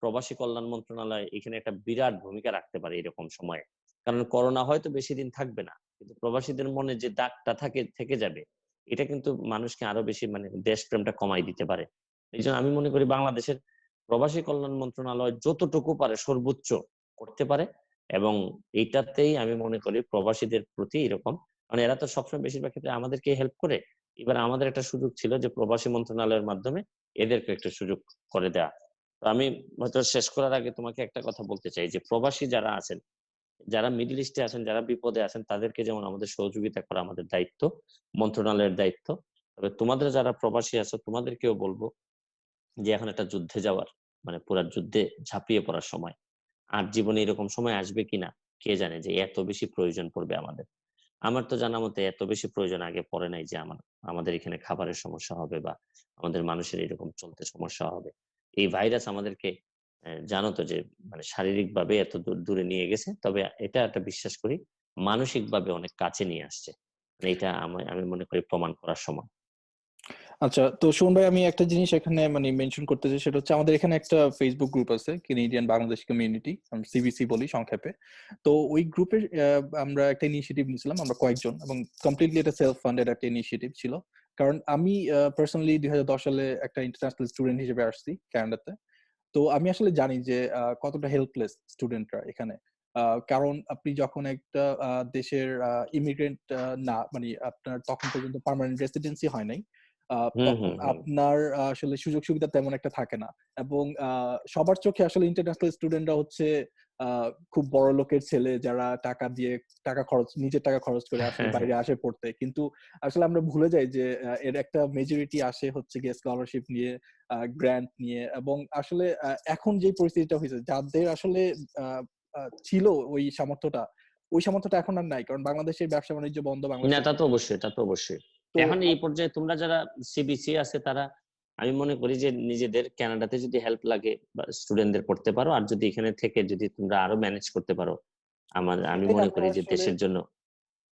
প্রবাসী কল্যাণ মন্ত্রণালয় এখানে একটা বিরাট ভূমিকা রাখতে পারে এরকম সময়ে। কারণ করোনা হয়তো বেশি দিন থাকবে না, কিন্তু প্রবাসীদের মনে যে দাগটা থেকে যাবে, এটা কিন্তু মানুষকে আরো বেশি মানে দেশপ্রেমটা কমাই দিতে পারে। এই জন্য আমি মনে করি বাংলাদেশের প্রবাসী কল্যাণ মন্ত্রণালয় যতটুকু পারে সর্বোচ্চ করতে পারে, এবং এইটাতেই আমি মনে করি প্রবাসীদের প্রতি এরকম, মানে এরা তো সবসময় বেশিরভাগ ক্ষেত্রে আমাদেরকে হেল্প করে, এবার আমাদের একটা সুযোগ ছিল যে প্রবাসী মন্ত্রণালয়ের মাধ্যমে এদেরকে একটা সুযোগ করে দেওয়া। তো আমি হয়তো শেষ করার আগে তোমাকে একটা কথা বলতে চাই, যে প্রবাসী যারা আছেন, যারা মিডল ইস্টে আছেন, যারা বিপদে আছেন, তাদেরকে যেমন আমাদের সহযোগিতা করা আমাদের দায়িত্ব, মন্ত্রণালয়ের দায়িত্ব। তবে তোমাদের যারা প্রবাসী আছো তোমাদেরকেও বলবো যে এখন একটা যুদ্ধে যাওয়ার, মানে পুরা যুদ্ধে ঝাঁপিয়ে পড়ার সময়। আর জীবনে এরকম সময় আসবে কিনা কে জানে, যে এত বেশি প্রয়োজন পড়বে আমাদের। আমার তো জানা মতে এত বেশি প্রয়োজন আগে পড়ে নাই, যে আমাদের এখানে খাবারের সমস্যা হবে বা আমাদের মানুষের এরকম চলতে সমস্যা হবে। এই ভাইরাস আমাদেরকে জানো তো যে মানে শারীরিক ভাবে এত দূরে নিয়ে গেছে, তবে এটা একটা বিশ্বাস করি মানসিক ভাবে অনেক কাছে নিয়ে আসছে। মানে এটা আমি মনে করি প্রমাণ করার সময়। আচ্ছা, তো সুমন ভাই, আমি একটা জিনিস এখানে মানে মেনশন করতে চাই, সেটা হচ্ছে আমাদের এখানে একটা ফেসবুক গ্রুপ আছে, কেনেডিয়ান বাংলাদেশ কমিউনিটি, সিবিসি বলি সংক্ষেপে। তো ওই গ্রুপে আমরা একটা ইনিশিয়েটিভ নিয়েছিলাম আমরা কয়েকজন, এবং কমপ্লিটলি এটা সেলফ ফান্ডেড একটা ইনিশিয়েটিভ ছিল। কারণ আমি পার্সোনালি 2010 সালে একটা ইন্টারন্যাশনাল স্টুডেন্ট হিসেবে আসছি কানাডাতে। তো আমি আসলে জানি যে কতটা হেল্পলেস স্টুডেন্টরা এখানে। কারণ আপনি যখন একটা দেশের ইমিগ্রেন্ট না, মানে আপনার তখন পর্যন্ত পার্মানেন্ট রেসিডেন্সি হয় নাই, হুম তখন হুম হুম। আপনার আসলে সুযোগ সুবিধা তেমন একটা থাকে না। এবং সবার চোখে আসলে ইন্টারন্যাশনাল স্টুডেন্টরা হচ্ছে খুব বড় লোকের ছেলে, যারা টাকা দিয়ে নিজের টাকা খরচ করে আসলে বাইরে আসে পড়তে। কিন্তু আসলে আমরা ভুলে যাই যে এর একটা মেজরিটি আসে হচ্ছে গিয়ে স্কলারশিপ নিয়ে, গ্র্যান্ট নিয়ে। এবং আসলে এখন যে পরিস্থিতিটা হয়েছে, যাদের আসলে ছিল ওই সামর্থ্যটা এখন আর নাই, কারণ বাংলাদেশের ব্যবসা বাণিজ্য বন্ধ, না, বাংলাদেশের তা তো অবশ্যই, তা তো অবশ্যই। তো এখন এই পর্যায়ে তোমরা যারা সিবিসি আছে তারা, আমি মনে করি যে নিজেদের কানাডাতে যদি হেল্প লাগে বা স্টুডেন্টদের পড়তে পারো, আর যদি এখানে থেকে যদি তোমরা আরো ম্যানেজ করতে পারো, আমি সেটাই মনে আমরা করি যে আসলে দেশের জন্য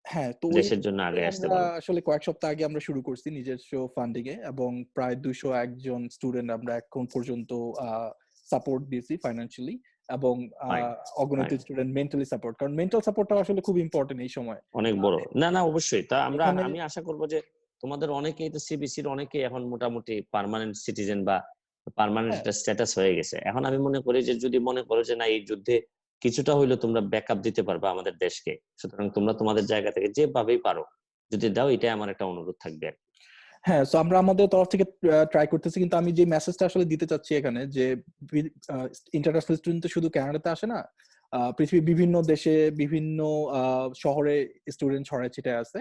হ্যাঁ, তো আগে আগে আসতে আমরা পারো। আসলে কয়েক সপ্তাহ আগে আমরা শুরু করছি নিজস্ব ফান্ডিং এ, এবং প্রায় 201 জন স্টুডেন্ট আমরা এখন পর্যন্ত সাপোর্ট দিয়েছি ফাইনান্সিয়ালি। এবং ফাইন, অগণিত ফাইন, স্টুডেন্ট মেন্টালি সাপোর্ট, কারণ মেন্টাল সাপোর্টটা আসলে খুব ইম্পর্টেন্ট এই সময়। অনেক বড়। না না, অবশ্যই। তা এখানে আমি আশা করব যে তোমাদের অনেকেই তো সিবিসির অনেকেই এখন মোটামুটি পার্মানেন্ট সিটিজেন বা পার্মানেন্ট হ্যাঁ, একটা স্ট্যাটাস হয়ে গেছে। এখন আমি মনে করি যে যদি মনে করো যে না, এই যুদ্ধে কিছুটা হইলেও তোমরা ব্যাকআপ দিতে পারবে আমাদের দেশকে, সুতরাং তোমরা তোমাদের জায়গা থেকে যেভাবেই পারো যদি দাও, এটাই আমার একটা অনুরোধ থাকবে আর কি। হ্যাঁ, তো আমরা আমাদের তরফ থেকে ট্রাই করতেছি। কিন্তু আমি যে মেসেজটা আসলে দিতে চাচ্ছি এখানে, যে ইন্টারন্যাশনাল স্টুডেন্ট তো শুধু কানাডাতে আসে না, পৃথিবীর বিভিন্ন দেশে বিভিন্ন শহরে স্টুডেন্ট ছড়ায় ছিটায় আছে।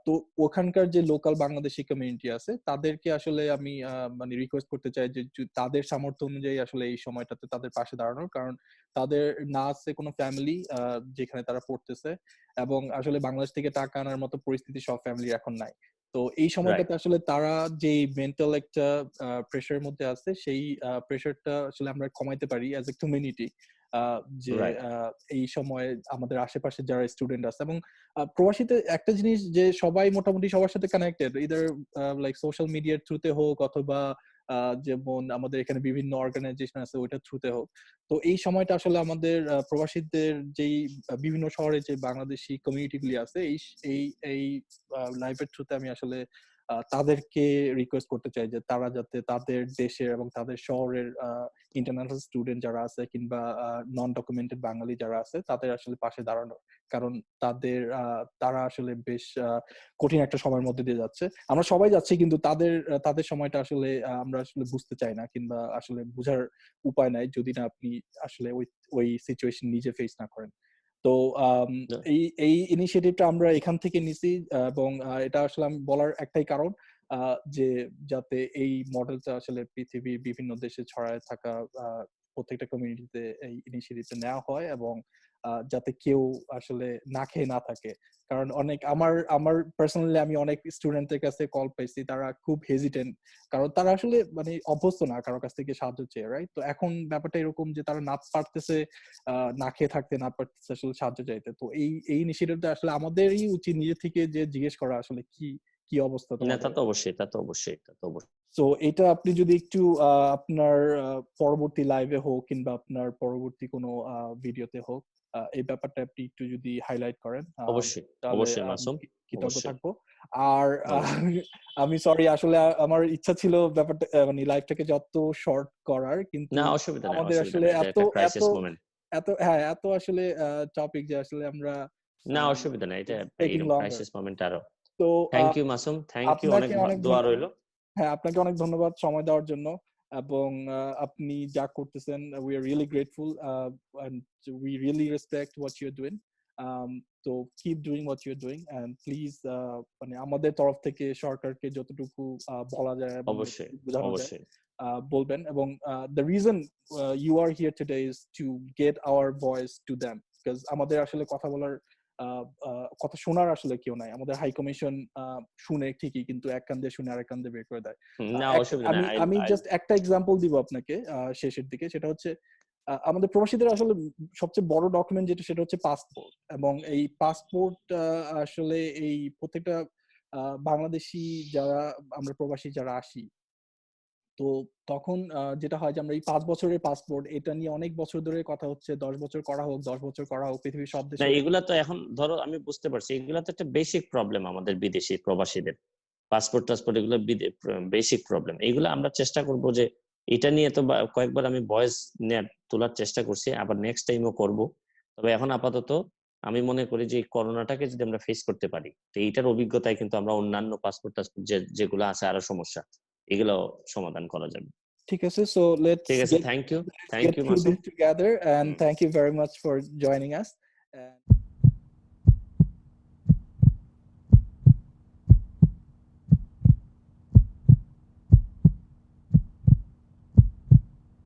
তো ওখানকার যে লোকাল বাংলাদেশি কমিউনিটি আছে, তাদেরকে আসলে আমি মানে রিকোয়েস্ট করতে চাই যে তাদের সামর্থ্য অনুযায়ী আসলে এই সময়টাতে তাদের পাশে দাঁড়ানোর। কারণ তাদের না আছে কোনো ফ্যামিলি যেখানে তারা পড়তেছে, এবং আসলে বাংলাদেশ থেকে টাকা আনার মতো পরিস্থিতি সব ফ্যামিলির এখন নাই। তো এই রাইট। সময়টাতে আসলে তারা যেই মেন্টাল একটা প্রেশারের মধ্যে আছে, সেই প্রেশারটা আসলে আমরা কমাইতে পারি অ্যাজ এ কমিউনিটি। যে রাইট। এই সময়ে আমাদের আশেপাশে যারা স্টুডেন্ট আছে, এবং প্রবাসীতে একটা জিনিস যে সবাই মোটামুটি সবার সাথে কানেক্টেড, ইদার লাইক সোশ্যাল মিডিয়ার থ্রুতে হোক, অথবা যেমন আমাদের এখানে বিভিন্ন অর্গানাইজেশন আছে ওইটার থ্রুতে হোক। তো এই সময়টা আসলে আমাদের প্রবাসীদের যেই বিভিন্ন শহরে যে বাংলাদেশি কমিউনিটি গুলি আছে, এই এই এই লাইভের থ্রুতে আমি আসলে তাদেরকে রিকোয়েস্ট করতে চাই যে তারা যাতে তাদের দেশের এবং তাদের শহরের ইন্টারন্যাশনাল স্টুডেন্ট যারা আছে কিংবা নন ডকুমেন্টেড বাঙালি যারা আছে তাদের আসলে পাশে দাঁড়ানো, কারণ তারা আসলে বেশ কঠিন একটা সময়ের মধ্যে দিয়ে যাচ্ছে। আমরা সবাই যাচ্ছি, কিন্তু তাদের সময়টা আসলে আমরা আসলে বুঝতে চাই না, কিংবা আসলে বোঝার উপায় নাই যদি না আপনি আসলে ওই সিচুয়েশন নিজে ফেস না করেন। তো এই ইনিশিয়েটিভটা আমরা এখান থেকে নিছি, এবং এটা আসলে আমি বলার একটাই কারণ যে যাতে এই মডেলটা আসলে পৃথিবীর বিভিন্ন দেশে ছড়ায় থাকা প্রত্যেকটা কমিউনিটিতে এই ইনিশিয়েটিভটা নেওয়া হয়, এবং যাতে কেউ আসলে না খেয়ে না থাকে। কারণ আমার পার্সোনালি আমি অনেক স্টুডেন্টদের কাছে কল পাইছি, তারা খুব হেজিটেন্ট, কারণ তারা আসলে মানে অভ্যস্ত না কারো কাছ থেকে সাহায্য চেয়ে, রাইট? তো এখন ব্যাপারটা এরকম যে তারা না পারতেছে না খেয়ে থাকতে, না পারতেছে আসলে সাহায্য চাইতে। তো এই ইনিশিয়েটিভটা আসলে আমাদেরই উচিত নিজে থেকে যে জিজ্ঞেস করা আসলে কি অবস্থা না, তা তোমাদের। তো অবশ্যই, তা তো অবশ্যই। তো এটা আপনি যদি একটু আপনার পরবর্তী লাইভে হোক কিংবা আপনার পরবর্তী কোনো ভিডিওতে হোক এই ব্যাপারটা আপনি একটু যদি হাইলাইট করেন, অবশ্যই তাহলে মাসুম, কৃতজ্ঞ অবশ্যই। থাকবো। আর আমি সরি, আসলে আমার ইচ্ছা ছিল ব্যাপারটা মানে লাইভটাকে যত শর্ট করার, কিন্তু না, অসুবিধা নাই, আমাদের অসুবিধা আসলে নাই, এটা এত একটা এত ক্রাইসিস মোমেন্ট। এত আসলে টপিক যে আসলে আমরা না, অসুবিধা নাই, এটা টেকিং এরকম লঙ্গার। ক্রাইসিস মোমেন্ট আরো। তো thank you Masum, thank you, অনেক আপনাকে অনেক দোয়া ধন্যবাদ। রইলো। হ্যাঁ, আপনাকে অনেক ধন্যবাদ সময় দেওয়ার জন্য, এবং আপনি যা করতেছেন we are really grateful and we really respect what you're doing. তো keep doing what you're doing, and please মানে আমাদের তরফ থেকে সরকারকে যতটুকু বলা যায় এবং অবশ্যই, বোঝানো যায় অবশ্যই। বলবেন। এবং the reason you are here today is to get our voice to them, because আমাদের আসলে কথা বলার কথা শোনার আসলে কেউ নাই। আমাদের হাই কমিশন শুনে ঠিকই, কিন্তু এক কান দিয়ে শুনে আরেক কান দিয়ে বের করে দেয়। না, অসুবিধা নাই। আমি জাস্ট একটা এক্সাম্পল দিব আপনাকে শেষের দিকে, সেটা হচ্ছে আমাদের প্রবাসীদের আসলে সবচেয়ে বড় ডকুমেন্ট যেটা, সেটা হচ্ছে পাসপোর্ট। এবং এই পাসপোর্ট আসলে এই প্রত্যেকটা বাংলাদেশি যারা আমরা প্রবাসী যারা আসি, তো তখন যেটা হয় যে আমরা এই 5 বছরের পাসপোর্ট এটা নিয়ে অনেক বছর ধরে কথা হচ্ছে, 10 বছর করা হোক, 10 বছর করা হোক, পৃথিবীর সব না, দেশে। এগুলা তো এখন ধরো আমি বুঝতে পারছি, এগুলা তো একটা বেসিক প্রবলেম আমাদের বিদেশি প্রবাসীদের। পাসপোর্ট টাসপোর্ট এগুলো বেসিক প্রবলেম। এগুলো আমরা চেষ্টা করব যে এটা নিয়ে তো কয়েকবার আমি ভয়েস তোলার চেষ্টা করছি, আবার নেক্সট টাইমও করব। তবে এখন আপাতত আমি মনে করি যে করোনাটাকে যদি আমরা ফেস করতে পারি, তো এইটার অভিজ্ঞতায় কিন্তু আমরা অন্যান্য পাসপোর্ট টাসপোর্ট যেগুলো আছে আরো সমস্যা, এগুলো সমাধান করা যাবে। ঠিক আছে, so let's ঠিক আছে, get thank you through Masum. this together, and thank you very much for joining us.